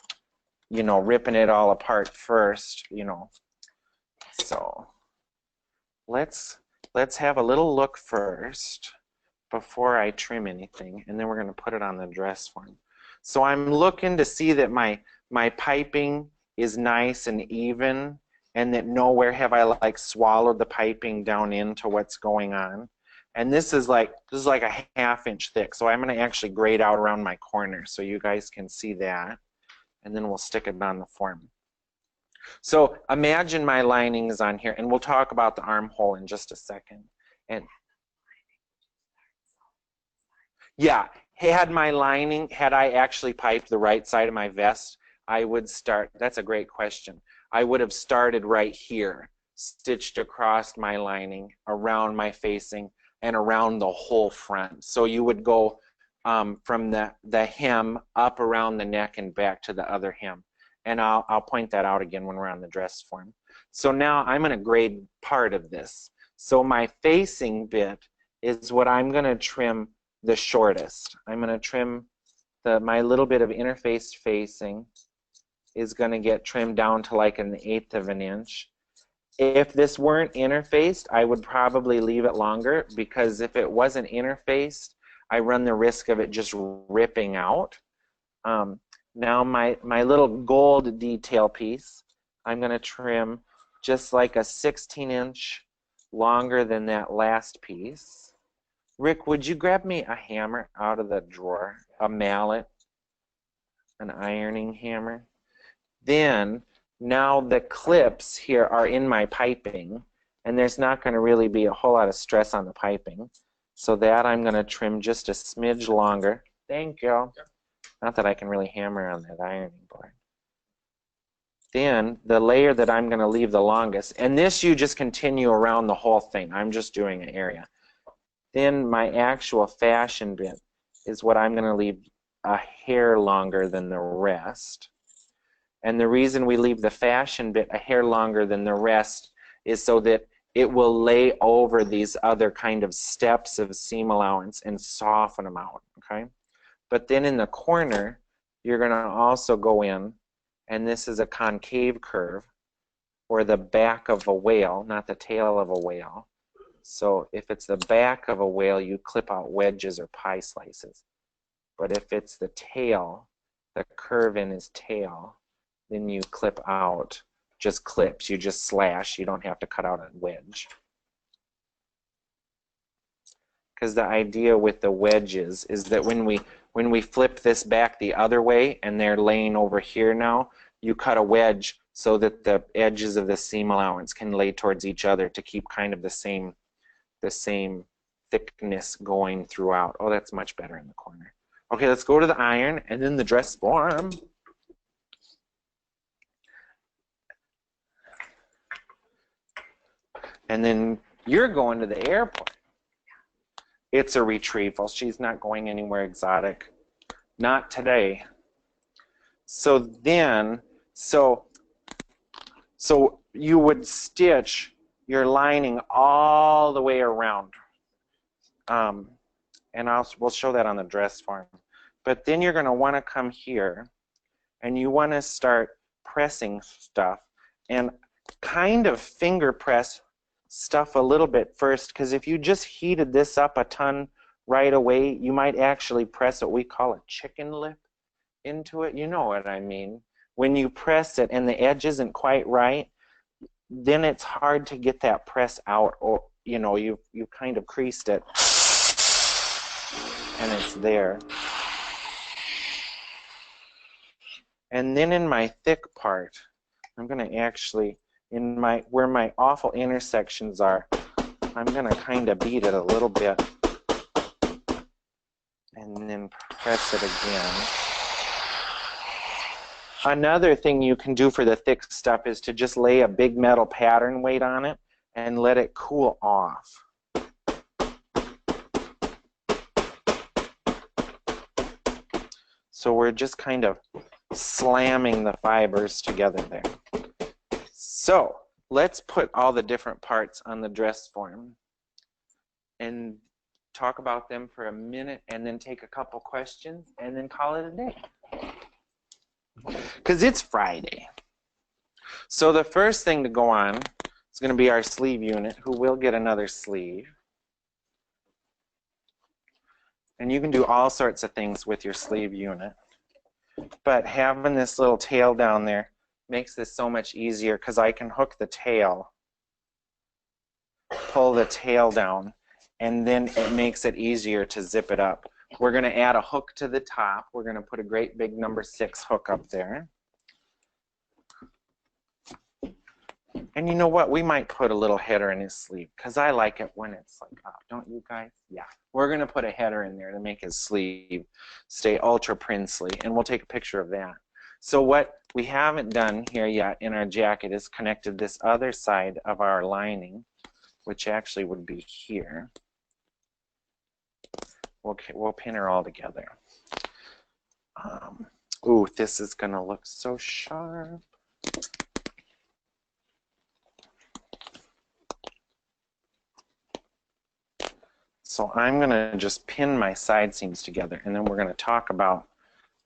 you know, ripping it all apart first, you know. So let's have a little look first before I trim anything, and then we're going to put it on the dress form. So I'm looking to see that my piping is nice and even, and that nowhere have I like swallowed the piping down into what's going on. And this is like a ½ inch thick, so I'm going to actually grade out around my corner so you guys can see that, and then we'll stick it on the form. So imagine my lining is on here, and we'll talk about the armhole in just a second. And yeah, had I actually piped the right side of my vest, I would start, that's a great question. I would have started right here, stitched across my lining, around my facing, and around the whole front. So you would go from the hem up around the neck and back to the other hem. And I'll point that out again when we're on the dress form. So now I'm going to grade part of this. So my facing bit is what I'm going to trim the shortest. I'm going to trim my little bit of interfaced facing is going to get trimmed down to like 1/8 of an inch. If this weren't interfaced, I would probably leave it longer, because if it wasn't interfaced, I run the risk of it just ripping out. Now my little gold detail piece, I'm going to trim just like a 16-inch longer than that last piece. Rick, would you grab me a hammer out of the drawer, a mallet, an ironing hammer? Then, now the clips here are in my piping, and there's not going to really be a whole lot of stress on the piping. So that I'm going to trim just a smidge longer. Thank you. Yep. Not that I can really hammer on that ironing board. Then, the layer that I'm going to leave the longest, and this you just continue around the whole thing. I'm just doing an area. Then my actual fashion bit is what I'm going to leave a hair longer than the rest. And the reason we leave the fashion bit a hair longer than the rest is so that it will lay over these other kind of steps of seam allowance and soften them out, okay? But then in the corner, you're going to also go in, and this is a concave curve, or the back of a whale, not the tail of a whale. So if it's the back of a whale, you clip out wedges or pie slices. But if it's the tail, the curve in his tail, then you clip out just clips. You just slash. You don't have to cut out a wedge. Because the idea with the wedges is that when we flip this back the other way and they're laying over here now, you cut a wedge so that the edges of the seam allowance can lay towards each other to keep kind of the same thickness going throughout. Oh, that's much better in the corner. Okay, let's go to the iron and then the dress form. And then you're going to the airport. It's a retrieval. She's not going anywhere exotic. Not today. So then, so you would stitch your lining all the way around. And we'll show that on the dress form. But then you're going to want to come here and you want to start pressing stuff and kind of finger press stuff a little bit first, because if you just heated this up a ton right away, you might actually press what we call a chicken lip into it. You know what I mean. When you press it and the edge isn't quite right, then it's hard to get that press out, or you know, you kind of creased it and it's there. And then in my thick part, I'm going to actually, where my awful intersections are, I'm going to kind of beat it a little bit and then press it again. Another thing you can do for the thick stuff is to just lay a big metal pattern weight on it and let it cool off. So we're just kind of slamming the fibers together there. So let's put all the different parts on the dress form and talk about them for a minute and then take a couple questions and then call it a day. Because it's Friday. So the first thing to go on is going to be our sleeve unit, who will get another sleeve. And you can do all sorts of things with your sleeve unit. But having this little tail down there makes this so much easier, because I can hook the tail, pull the tail down, and then it makes it easier to zip it up. We're going to add a hook to the top. We're going to put a great big number 6 hook up there. And you know what? We might put a little header in his sleeve, because I like it when it's like up. Don't you guys? Yeah. We're going to put a header in there to make his sleeve stay ultra princely, and we'll take a picture of that. So what we haven't done here yet in our jacket is connected this other side of our lining, which actually would be here. We'll pin her all together. Ooh, this is going to look so sharp. So I'm going to just pin my side seams together, and then we're going to talk about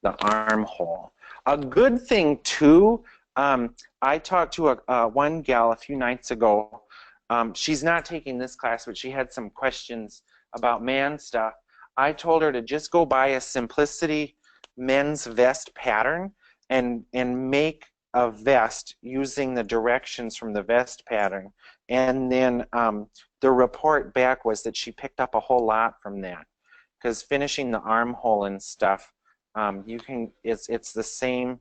the armhole. A good thing, too, I talked to one gal a few nights ago. She's not taking this class, but she had some questions about man stuff. I told her to just go buy a Simplicity men's vest pattern and make a vest using the directions from the vest pattern. And then the report back was that she picked up a whole lot from that, because finishing the armhole and stuff, it's the same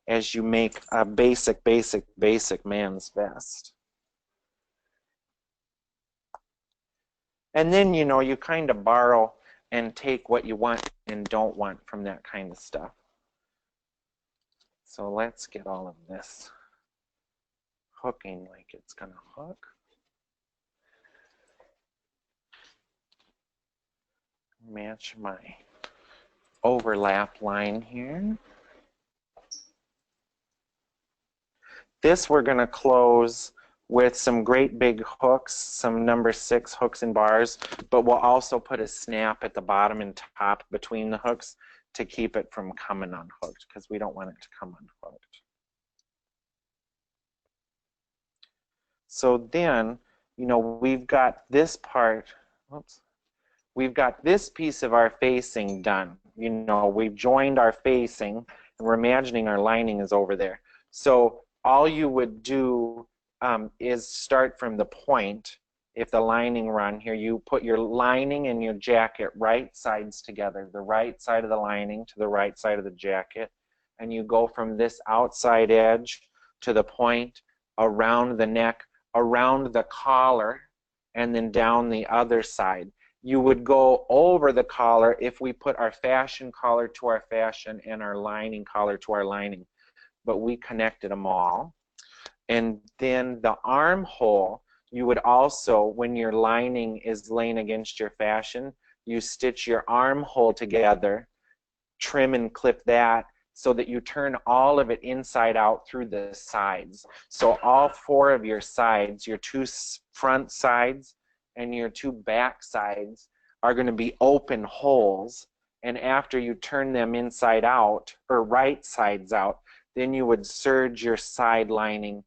as you make a basic man's vest. And then, you know, you kind of borrow and take what you want and don't want from that kind of stuff. So let's get all of this hooking like it's going to hook. Match my overlap line here. This we're going to close with some great big hooks, some number 6 hooks and bars, but we'll also put a snap at the bottom and top between the hooks to keep it from coming unhooked, because we don't want it to come unhooked. So then, you know, we've got this part, oops, we've got this piece of our facing done. You know, we've joined our facing, and we're imagining our lining is over there. So all you would do is start from the point. If the lining were on here, you put your lining and your jacket right sides together, the right side of the lining to the right side of the jacket, and you go from this outside edge to the point, around the neck, around the collar, and then down the other side. You would go over the collar if we put our fashion collar to our fashion and our lining collar to our lining, but we connected them all. And then the armhole, you would also, when your lining is laying against your fashion, you stitch your armhole together, trim and clip that, so that you turn all of it inside out through the sides. So all four of your sides, your two front sides and your two back sides, are going to be open holes. And after you turn them inside out, or right sides out, then you would serge your side lining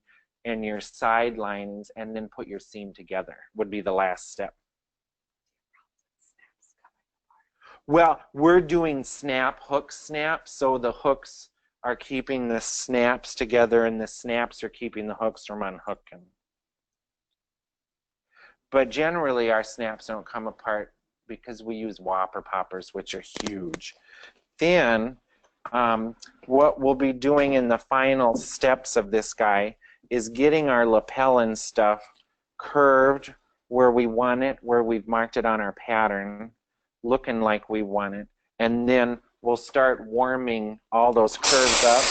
and your side linings, and then put your seam together, would be the last step. Well, we're doing snap, hook, snap, so the hooks are keeping the snaps together and the snaps are keeping the hooks from unhooking. But generally our snaps don't come apart because we use whopper poppers, which are huge. Then what we'll be doing in the final steps of this guy is getting our lapel and stuff curved where we want it, where we've marked it on our pattern, looking like we want it, and then we'll start warming all those curves up.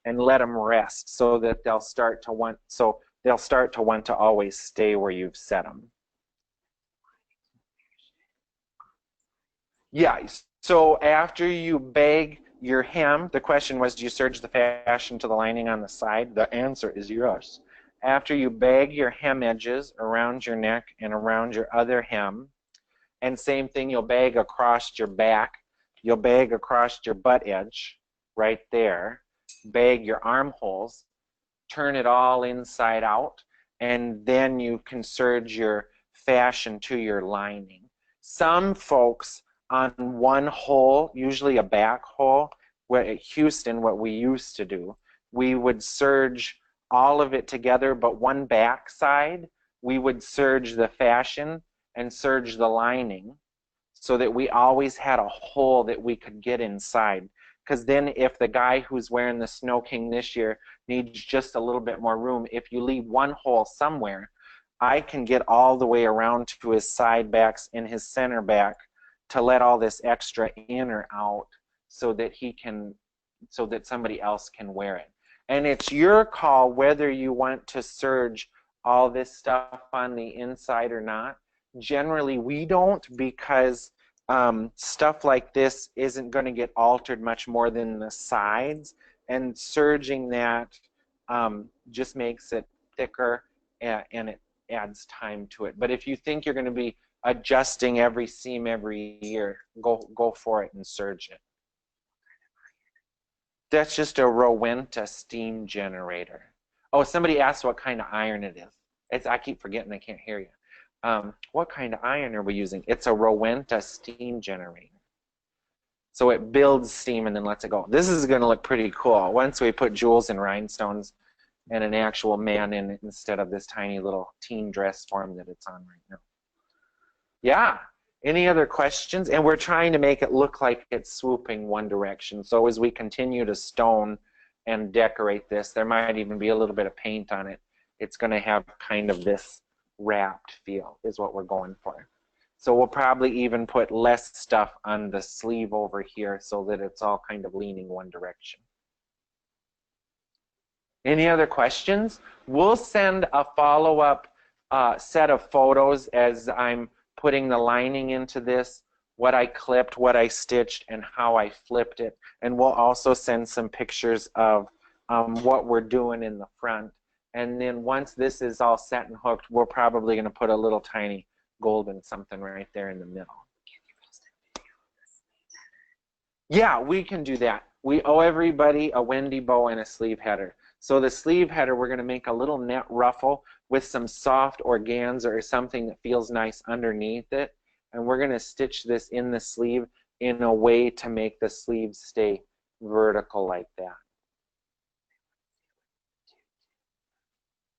And let them rest so that they'll start to want to always stay where you've set them. Yeah, so after you bag your hem, the question was, do you serge the fashion to the lining on the side? The answer is yes. After you bag your hem edges around your neck and around your other hem, and same thing, you'll bag across your back, you'll bag across your butt edge right there, bag your armholes, turn it all inside out, and then you can serge your fashion to your lining. Some folks on one hole, usually a back hole, at Houston, what we used to do, we would serge all of it together, but one back side, we would serge the fashion and serge the lining so that we always had a hole that we could get inside. Because then if the guy who's wearing the Snow King this year needs just a little bit more room, if you leave one hole somewhere, I can get all the way around to his side backs and his center back to let all this extra in or out so that somebody else can wear it. And it's your call whether you want to serge all this stuff on the inside or not. Generally, we don't, because stuff like this isn't going to get altered much more than the sides, and serging that just makes it thicker and it adds time to it. But if you think you're going to be adjusting every seam every year, go for it and serge it. That's just a Rowenta steam generator. Oh, somebody asked what kind of iron it is. I keep forgetting, I can't hear you. What kind of iron are we using? It's a Rowenta steam generator. So it builds steam and then lets it go. This is going to look pretty cool once we put jewels and rhinestones and an actual man in it instead of this tiny little teen dress form that it's on right now. Yeah. Any other questions? And we're trying to make it look like it's swooping one direction. So as we continue to stone and decorate this, there might even be a little bit of paint on it. It's going to have kind of this wrapped feel is what we're going for. So we'll probably even put less stuff on the sleeve over here so that it's all kind of leaning one direction. Any other questions? We'll send a follow-up set of photos as I'm putting the lining into this, what I clipped, what I stitched, and how I flipped it. And we'll also send some pictures of what we're doing in the front And then once this is all set and hooked, we're probably going to put a little tiny golden something right there in the middle. Yeah, we can do that. We owe everybody a Wendy bow and a sleeve header. So the sleeve header, we're going to make a little net ruffle with some soft organza or something that feels nice underneath it. And we're going to stitch this in the sleeve in a way to make the sleeve stay vertical like that.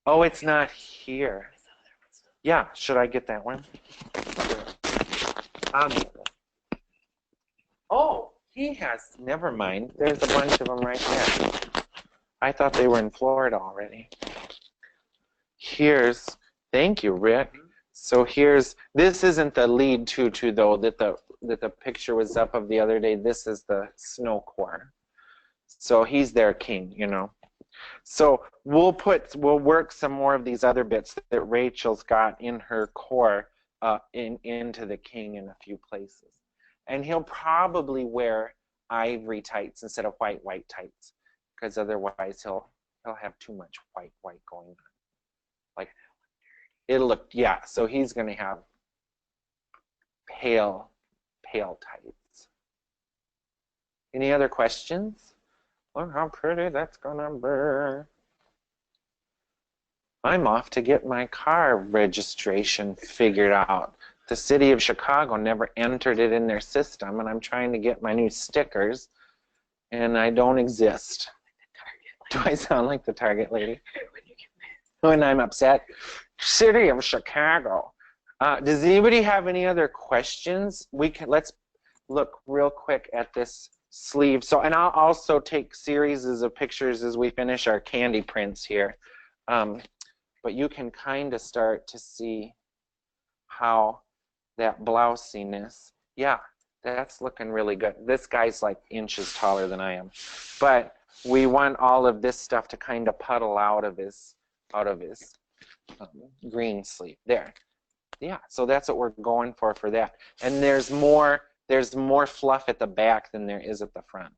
Oh, it's not here. Yeah, should I get that one? I'll get it. Oh, he has, never mind. There's a bunch of them right there. I thought they were in Florida already. Here's, thank you, Rick. So here's, this isn't the lead tutu though that the picture was up of the other day. This is the snow core. So he's their king, you know. So we'll work some more of these other bits that Rachel's got in her core into the king in a few places. And he'll probably wear ivory tights instead of white tights, because otherwise he'll have too much white going on. Like it'll look, yeah, so he's going to have pale tights. Any other questions? Look how pretty that's gonna be. I'm off to get my car registration figured out. The city of Chicago never entered it in their system, and I'm trying to get my new stickers, and I don't exist. Do I sound like the Target lady? When I'm upset? City of Chicago. Does anybody have any other questions? Let's look real quick at this sleeve. So, and I'll also take series of pictures as we finish our candy prints here. But you can kind of start to see how that blousiness, yeah, that's looking really good. This guy's like inches taller than I am. But we want all of this stuff to kind of puddle out of his green sleeve. There. Yeah, so that's what we're going for that. And there's more fluff at the back than there is at the front.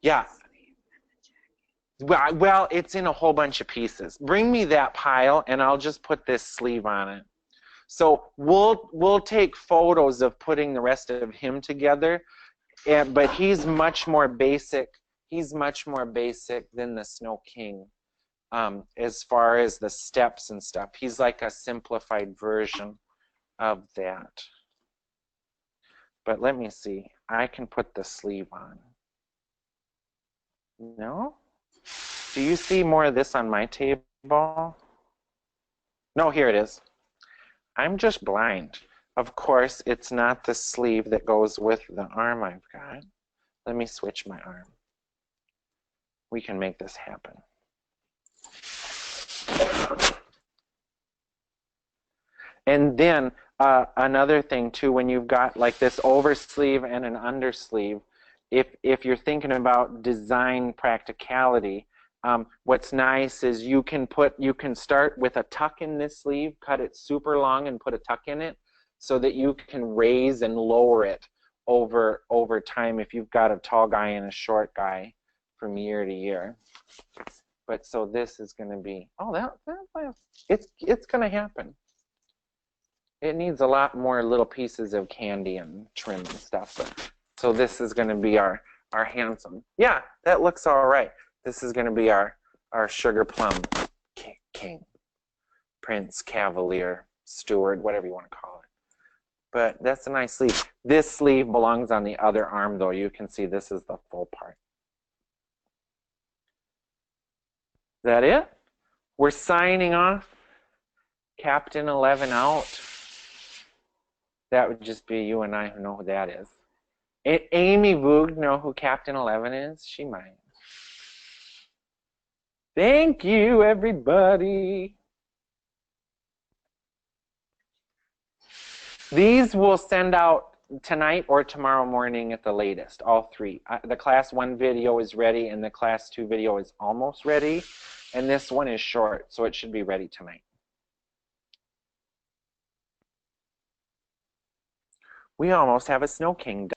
Yeah. Well, it's in a whole bunch of pieces. Bring me that pile, and I'll just put this sleeve on it. So we'll take photos of putting the rest of him together, but he's much more basic. He's much more basic than the Snow King. As far as the steps and stuff. He's like a simplified version of that. But let me see. I can put the sleeve on. No? Do you see more of this on my table? No, here it is. I'm just blind. Of course, it's not the sleeve that goes with the arm I've got. Let me switch my arm. We can make this happen. And then another thing too, when you've got like this oversleeve and an undersleeve, if you're thinking about design practicality, what's nice is you can start with a tuck in this sleeve, cut it super long and put a tuck in it, so that you can raise and lower it over time if you've got a tall guy and a short guy from year to year. But so this is going to be, it's going to happen. It needs a lot more little pieces of candy and trim and stuff. But, so this is going to be our handsome. Yeah, that looks all right. This is going to be our sugar plum king, prince, cavalier, steward, whatever you want to call it. But that's a nice sleeve. This sleeve belongs on the other arm, though. You can see this is the full part. Is that it? We're signing off. Captain 11 out. That would just be you and I who know who that is. Amy Voog know who Captain 11 is? She might. Thank you, everybody. These will send out tonight or tomorrow morning at the latest, all three. The class 1 video is ready, and the class 2 video is almost ready, and this one is short, so it should be ready tonight. We almost have a Snow King done.